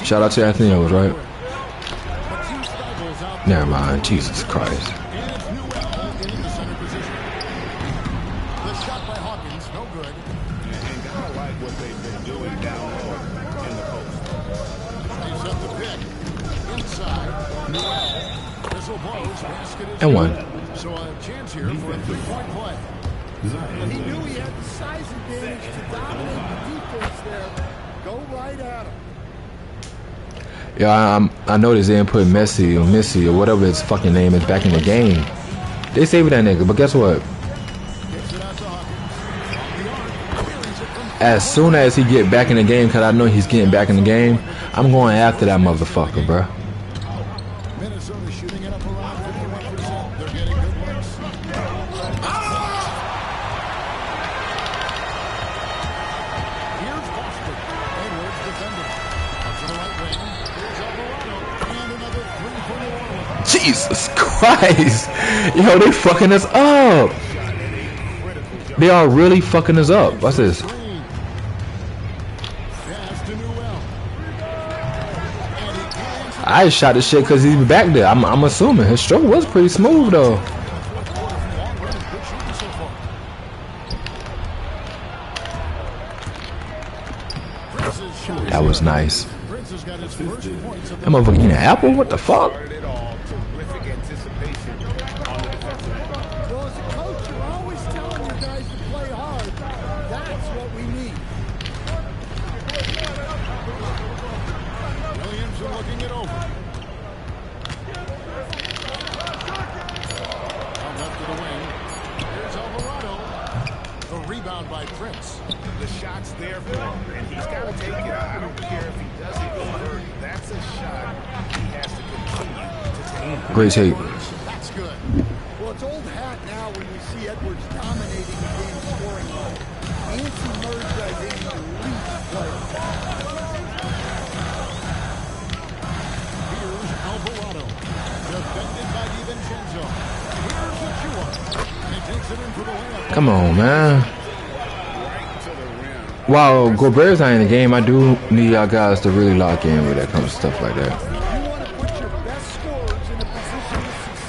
Shout out to Anthony Edwards, right? Never mind. Jesus Christ. And one. So a chance here for a 3-point play. He knew he had the size advantage to dominate the defense there. Go right at him. Yeah, I noticed they didn't put Messi or whatever his fucking name is back in the game. They saved that nigga, but guess what? As soon as he get back in the game, because I know he's getting back in the game, I'm going after that motherfucker, bro. Minnesota shooting it up around 51%. They're getting good looks. Here's Boston. Edwards defending. To the right wing. Here's Alvarado. And another 3 for New Orleans. Jesus Christ. Yo, they fucking us up. They are really fucking us up. What's this? I shot the shit because he's back there. I'm assuming his stroke was pretty smooth though. That was nice. That motherfucker eating an apple? What the fuck? Well, as a coach, you're always telling your guys to play hard. That's what we need. Williamson looking it over. Out left to the wing. Here's Alvarado. The rebound by Prince. The shot's there for him, and he's got to take it. I don't care if he doesn't convert. That's a shot he has to continue to take. Great take. That's good. Well, it's old hat now when we see Edwards dominating the game scoring line. Anthony Merza is an elite player. Here's Alvarado. Defended by DiVincenzo. Here's Achua. And he takes it in for the layup. Come on, man. While Gobert's not in the game, I do need y'all guys to really lock in when that comes to stuff like that.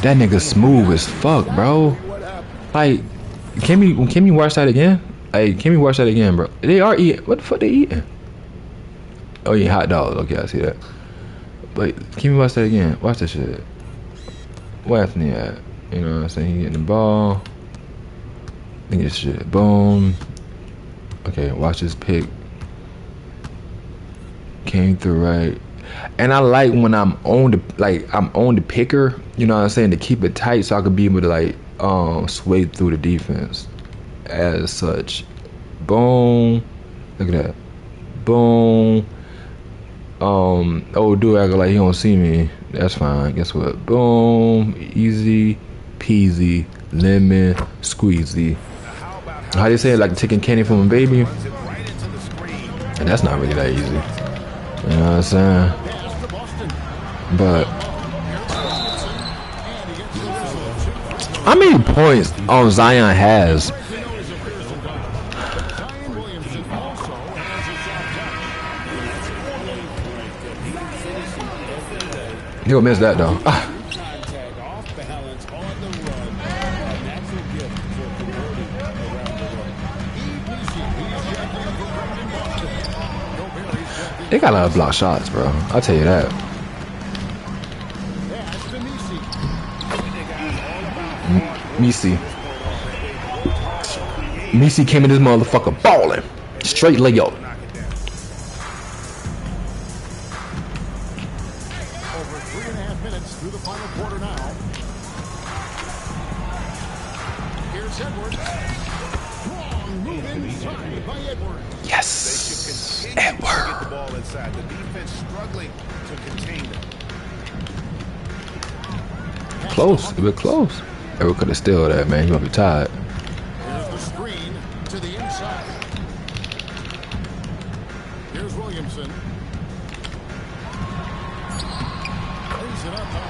That nigga smooth as fuck, bro. Like, can we watch that again? Hey, can we watch that again, bro? They are eating. What the fuck they eating? Oh, yeah, hot dogs. Okay, I see that. But can we watch that again? Watch that shit. What Anthony at? You know what I'm saying? He getting the ball. Look at this shit. Boom. Okay, watch this pick. Came through right. And I like when I'm on the picker, you know what I'm saying, to keep it tight so I could be able to like sway through the defense as such. Boom. Look at that. Boom. Oh, dude acting like he don't see me. That's fine. Guess what? Boom. Easy peasy lemon squeezy. How you say it, like taking candy from a baby? And that's not really that easy. You know what I'm saying? But how many points Zion has? You'll miss that though. They got a lot of block shots, bro. I'll tell you that. Misi came in this motherfucker balling. Straight layup. Over 3.5 minutes through the final quarter now. Here's Edwards. Long move inside by Edwards. Yes. Edwards. Get the ball inside. The defense struggling to contain them. Close. A bit close. Edwards could have still that, man. He gonna be tired. Here's the screen to the inside. Here's Williamson.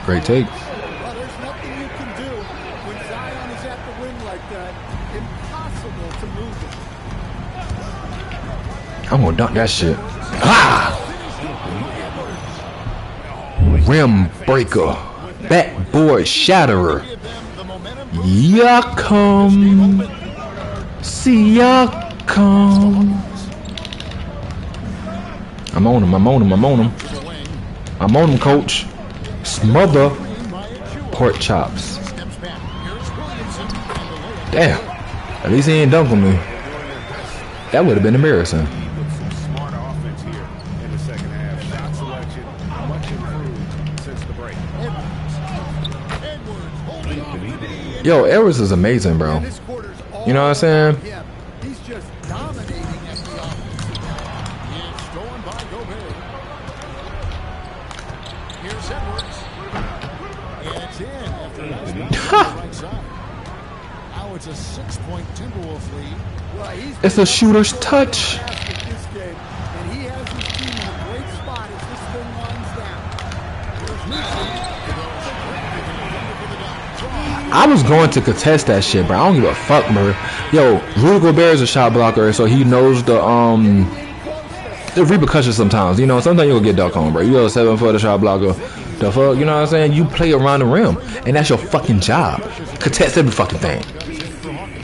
Great take. Well, there's nothing you can do when Zion is at the rim like that. Impossible to move him. I'm gonna dunk that shit. Ha! Rim breaker. Backboard shatterer. Yakum. Siakam. I'm on him. I'm on him. I'm on him. I'm on him, coach. Smother pork chops. Damn. At least he ain't dunking me. That would have been embarrassing. Smart offense here in the second half. Shot selection much improved since the break. Yo, Edwards is amazing, bro. You know what I'm saying? He's just dominating at the offensive end. It's stolen by Gobert. Here's Edwards. And it's in after last night on the right side. Now it's a 6-point Timberwolves lead. Well, It's a shooter's touch. this game, and he has his team in a great spot as this thing winds down. I was going to contest that shit, bro. I don't give a fuck, bro. Yo, Rudy Gobert is a shot blocker, so he knows the the repercussions sometimes. You know, sometimes you'll get duck on, bro. You're a 7-footer shot blocker. The fuck, you know what I'm saying? You play around the rim, and that's your fucking job. Contest every fucking thing.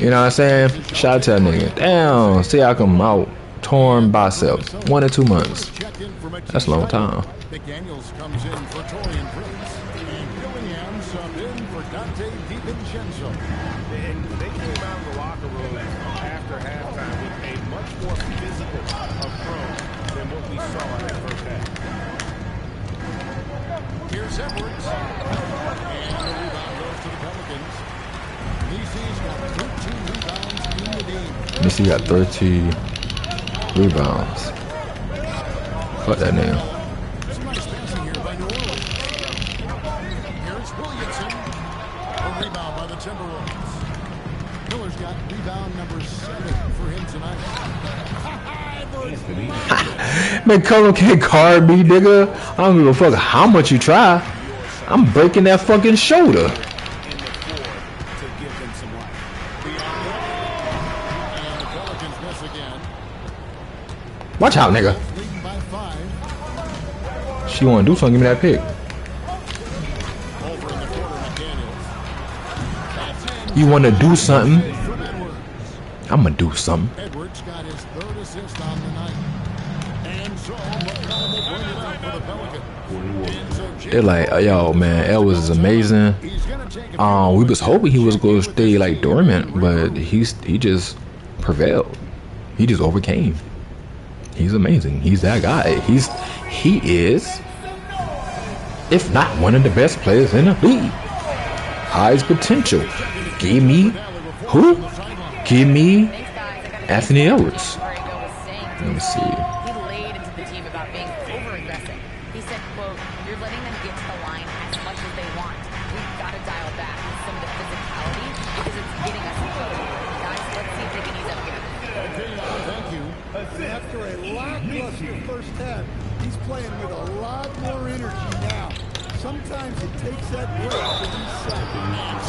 You know what I'm saying? Shout out to that nigga. Damn, see how come out torn bicep. 1 or 2 months. That's a long time. McDaniels comes in for Torian Prince, and Gillingham subbed in for Dante DiVincenzo. And they came out of the locker room after halftime with a much more physical approach than what we saw in that first half. Here's Edwards, and the rebound goes to the Pelicans. DC's got 13 rebounds in the game. DC got 13 rebounds. Fuck that name. Some nice passing here by New Orleans. Here's Williamson. A rebound by the Timberwolves. Miller's got rebound number 7 for him tonight. McCollum can't guard me, nigga. I don't give a fuck how much you try. I'm breaking that fucking shoulder. In the floor to give them some life. And the Pelicans miss again. Watch out, nigga. Leading by 5. She wanna do something, give me that pick. Over in the corner, McDaniels. That's in. You wanna do something? From Edwards. I'm gonna do something. Edwards got his 3rd assist on the night. And so McCollum will bring it up for the Pelicans. And so They're like, yo, man, Edwards is amazing. he's going to take a We was hoping he was gonna stay like dormant, but he just prevailed. He just overcame. He's amazing. He's that guy. He is, if not one of the best players in the league. Highest potential. Give me who? Give me Anthony Edwards. Let me see. He laid into the team about being over-aggressive. He said, quote, "You're letting them get to the line as much as they want. We've got to dial back some of the physicality because it's getting us close. Guys, let's see if they can ease up here." Okay, thank you. After a lackluster first half, he's playing with a lot more energy now. Sometimes it takes that break to reset.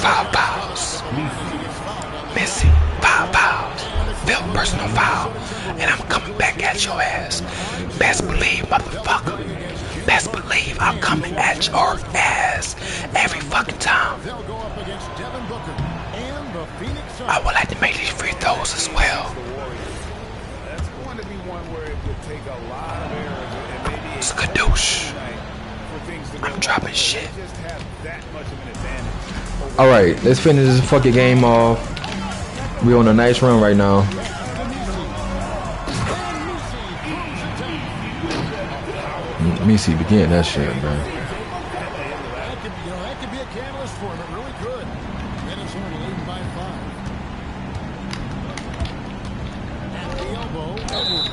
5 fouls. Missy, 5 fouls. Fifth personal foul. And I'm coming back at your ass. Best believe, motherfucker. Best believe I'm coming at your ass every fucking time. They'll go up against Devin Booker and the Phoenix Suns. I would like to make these free throws as well. That's going to be one where it would take a lot of errors and maybe Skadoosh. for things to go I'm dropping right. shit. They just have that much of an advantage. Alright, let's finish this fucking game off. We on a nice run right now. Missy begin that shit, bro. That could be a catalyst for him. It really could. Minnesota leading by 5. At the elbow, Edwards.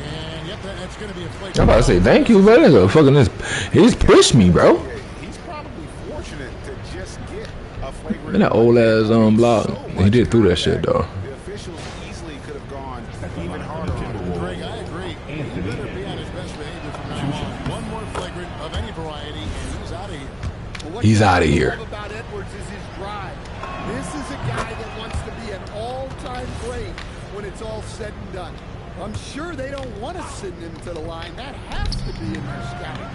And yep, that's going to be a play. I'm about to say thank you, bro. Nigga, fucking this. He's pushed me, bro. He's probably fortunate to just get a flagrant. Man, that old ass block. He did through that shit though. The officials easily could have gone even harder on him. Greg, I agree. He better be on his best behavior from now on. One more flagrant of any variety, and he's out of here. He's out of here. What I love about Edwards is his drive. This is a guy that wants to be an all-time great when it's all said and done. I'm sure they don't want to send him to the line. That has to be in their scouting.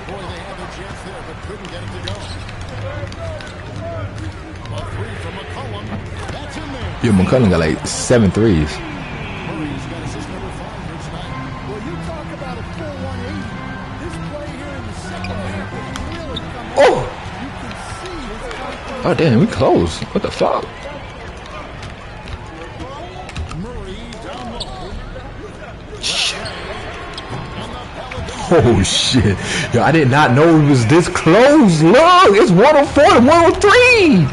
Boy, they had their chance there, but couldn't get it to go. A 3 from McCollum. That's in there. Yo, McCollum got like 7 threes. Murray's got assist number 5 here tonight. Well, you talk about a full 180. This play here in the second half has really come on. Oh! You can see his confidence. Oh damn, we close. What the fuck? Murray down low. Shit. Oh shit. Yo, I did not know it was this close. Look, it's 104 to 103.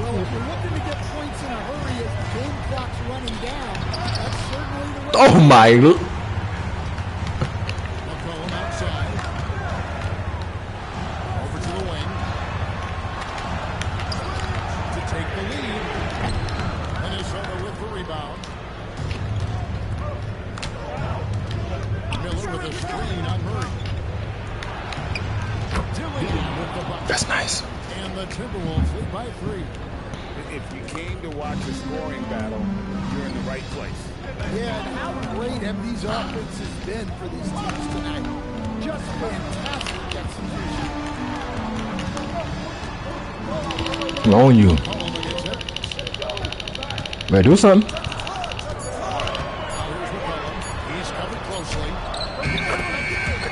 Well, if you're looking to get points in a hurry as the game clock's running down, that's certainly the way. Oh my. McCollum outside. Over to the wing. To take the lead. Minnesota with the rebound. Miller with a screen on Murray. Dillingham with the bucket. That's nice. And the Timberwolves lead by 3. If you came to watch a scoring battle, you're in the right place. Yeah, and how great have these offenses been for these teams tonight? Just fantastic execution. I'm on you. Better do something. He's covered closely.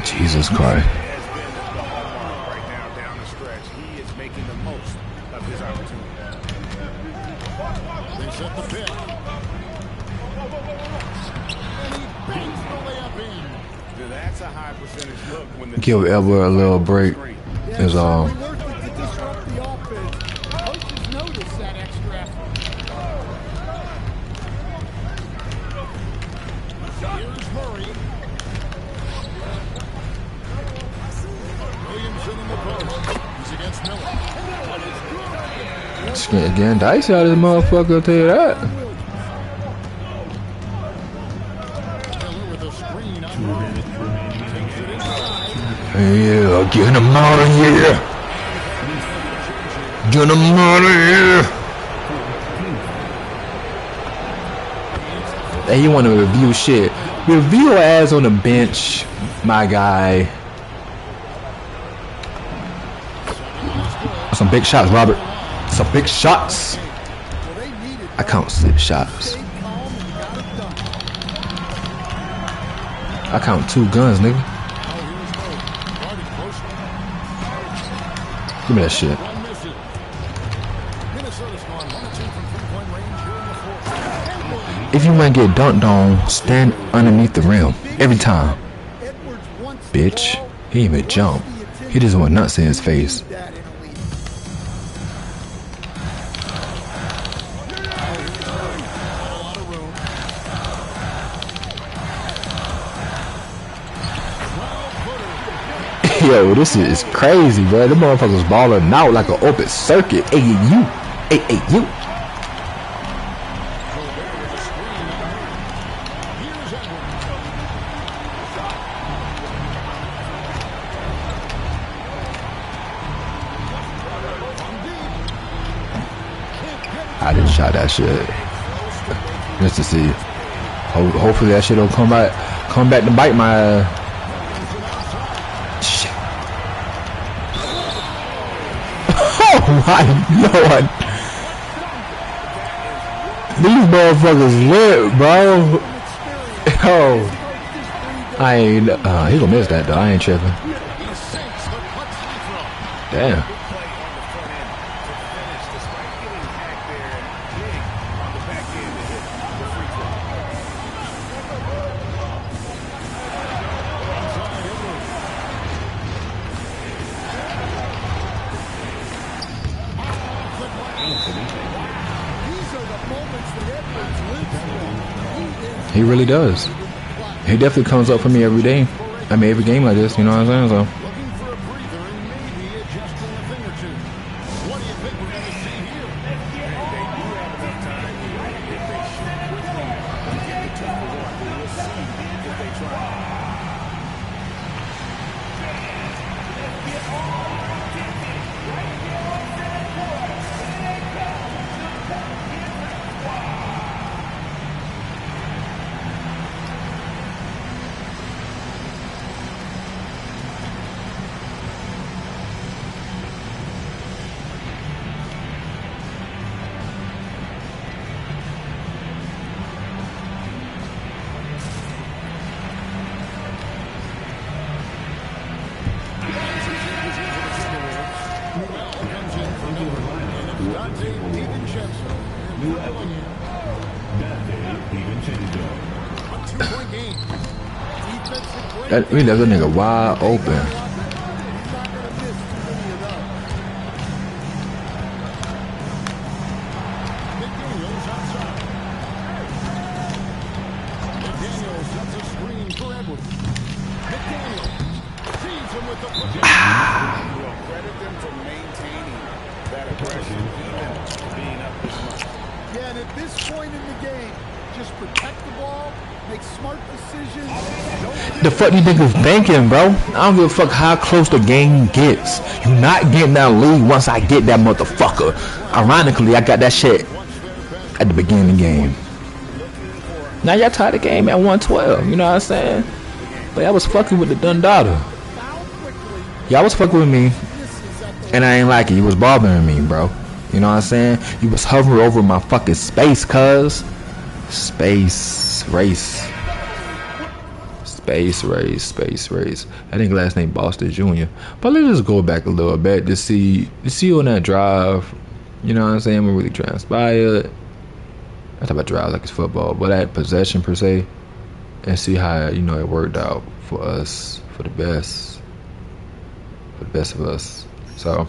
Jesus Christ. Has been the home run right now down the stretch. He is making the most of his opportunity. They set the pick. And he bangs the layup in. That's a high percentage look when the Give Edward a little break. Is all. Worth it to disrupt the offense. Coaches notice that extra effort. Here's Murray. Williamson in the post. He's against Miller. It's getting dicey out of this motherfucker, I'll tell you that. Miller with a screen on Murray. Takes it inside. Yeah, get him out of here. Get him out of here. Hey, you want to review shit? Review your ass on the bench, my guy. Some big shots, Robert. Some big shots. I count 6 shots. I count 2 guns, nigga. Give me that shit. If you want to get dunked on, stand underneath the rim. Every time. Bitch. He didn't even jump. He just want nuts in his face. Yo, this is crazy, bro. The motherfuckers balling out like an open circuit. AAU. AAU. I didn't shot that shit. Just to see. Hopefully that shit don't come back to bite my shit. Oh my lord. These motherfuckers lit, bro. Yo. I ain't he gonna miss that though. I ain't tripping. Damn. He really does. He definitely comes up for me every day. I mean, every game like this, you know what I'm saying? So. Looking for a breather and maybe adjusting a thing or two. What do you think we're going to see here? They do have enough time if they shoot quickly and get the 2-for-1. We'll see if they try. We left that nigga wide open. Credit them for maintaining that aggression, even being up this much. Yeah, and at this point in the game, just protect the ball make smart decisions. The fuck these niggas thinking, bro? I don't give a fuck how close the game gets. You not getting that lead once I get that motherfucker. Ironically, I got that shit at the beginning of the game. Now y'all tied the game at 112. You know what I'm saying? But I was fucking with the Dundada. Y'all was fucking with me, and I ain't like it. You was bothering me, bro. You know what I'm saying? You was hovering over my fucking space, cuz. Space race. Space race. I think last name Boston Jr. But let's just go back a little bit to see on that drive. You know what I'm saying? What really transpired. I talk about drive like it's football, but that possession per se, and see how it worked out for us, for the best of us. So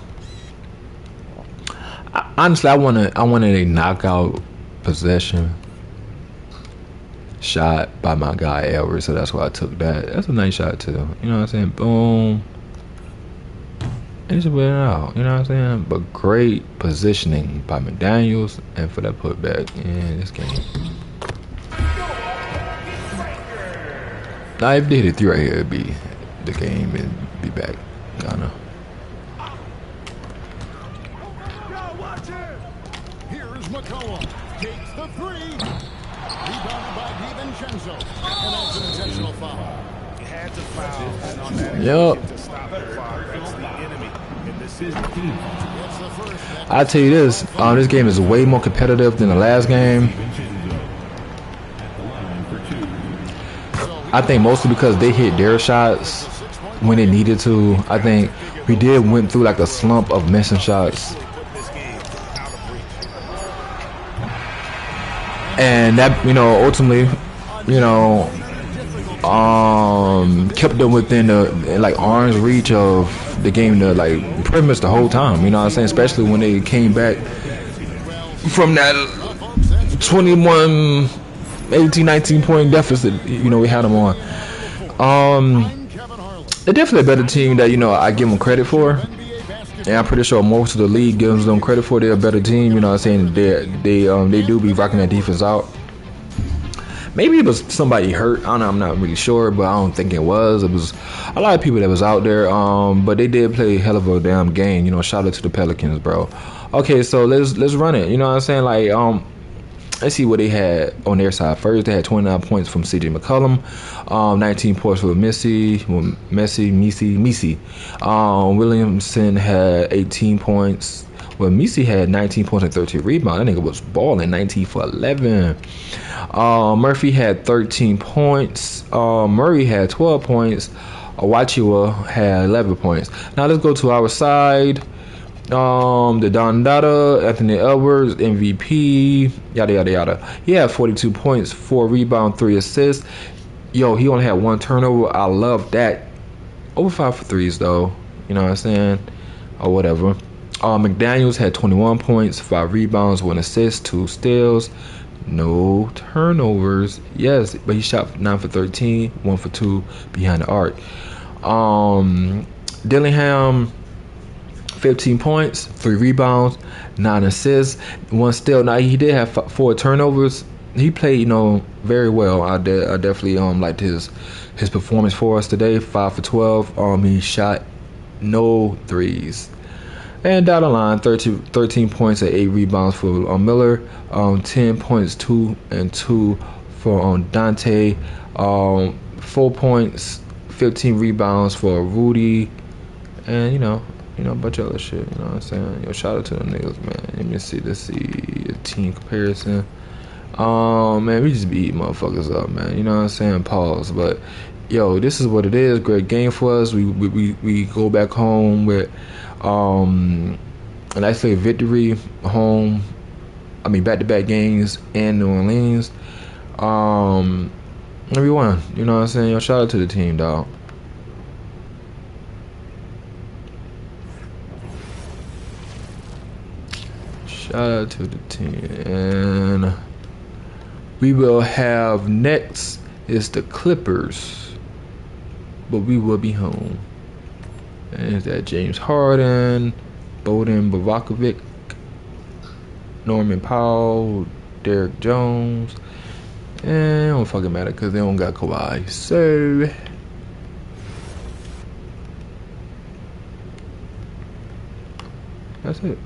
honestly, I wanted a knockout possession shot by my guy Edwards, so that's why I took that. That's a nice shot too. You know what I'm saying? Boom. And just went out. You know what I'm saying? But great positioning by McDaniels, and for that putback in this game. Now if they hit a 3 right here, it'd be the game and be back. Ghana. Here's McCollum. Takes the 3. Rebounded by DiVincenzo. And that's an intentional foul. You had to foul on that Yup. to stop the foul. That's the enemy in this season. It's the first. I'll tell you this, this game is way more competitive than the last game. I think mostly because they hit their shots when they needed to. I think we went through like a slump of missing shots. And that, ultimately, kept them within the like arm's reach of the game to like pretty much the whole time. You know what I'm saying? Especially when they came back from that 21, 18, 19 point deficit. We had them on. They're definitely a better team that I give them credit for. And I'm pretty sure most of the league gives them credit for. They're a better team. You know what I'm saying? They do be rocking that defense out. Maybe it was somebody hurt. I don't know. I'm not really sure, but I don't think it was. It was a lot of people that was out there. But they did play a hell of a damn game. Shout out to the Pelicans, bro. Okay, so let's run it. You know what I'm saying? Like, let's see what they had on their side. First, they had 29 points from CJ McCollum, 19 points for Missy. Williamson had 18 points. Well, Missy had 19 points and 13 rebounds. That nigga was balling, 19 for 11. Murphy had 13 points. Murray had 12 points. Awachua had 11 points. Now let's go to our side. The Don Dada, Anthony Edwards, MVP, yada yada yada. He had 42 points, 4 rebounds, 3 assists. Yo, he only had 1 turnover. I love that. Over 5 for 3s though. You know what I'm saying? Or whatever. McDaniels had 21 points, 5 rebounds, 1 assist, 2 steals, no turnovers. Yes, but he shot 9 for 13, 1 for 2 behind the arc. Dillingham, 15 points, 3 rebounds, 9 assists, 1 steal. Now he did have 4 turnovers. He played, very well. I definitely liked his performance for us today. 5 for 12. He shot no threes. And down the line, 13 points and 8 rebounds for Miller. 10 points, 2 and 2 for Dante. 4 points, 15 rebounds for Rudy. And a bunch of other shit. You know what I'm saying? Yo, shout out to them niggas, man. Let me see. Let's see a team comparison. Man, we just be eating motherfuckers up, man. You know what I'm saying? Pause. But yo, this is what it is. Great game for us. We go back home with and I say victory home. I mean back-to-back games in New Orleans. Everyone, you know what I'm saying? Yo, shout out to the team, dog. Shout out to the team. And we will have next is the Clippers, but we will be home. And is that James Harden, Bojan Bogdanovic, Norman Powell, Derek Jones, And it don't fucking matter because they don't got Kawhi. So that's it.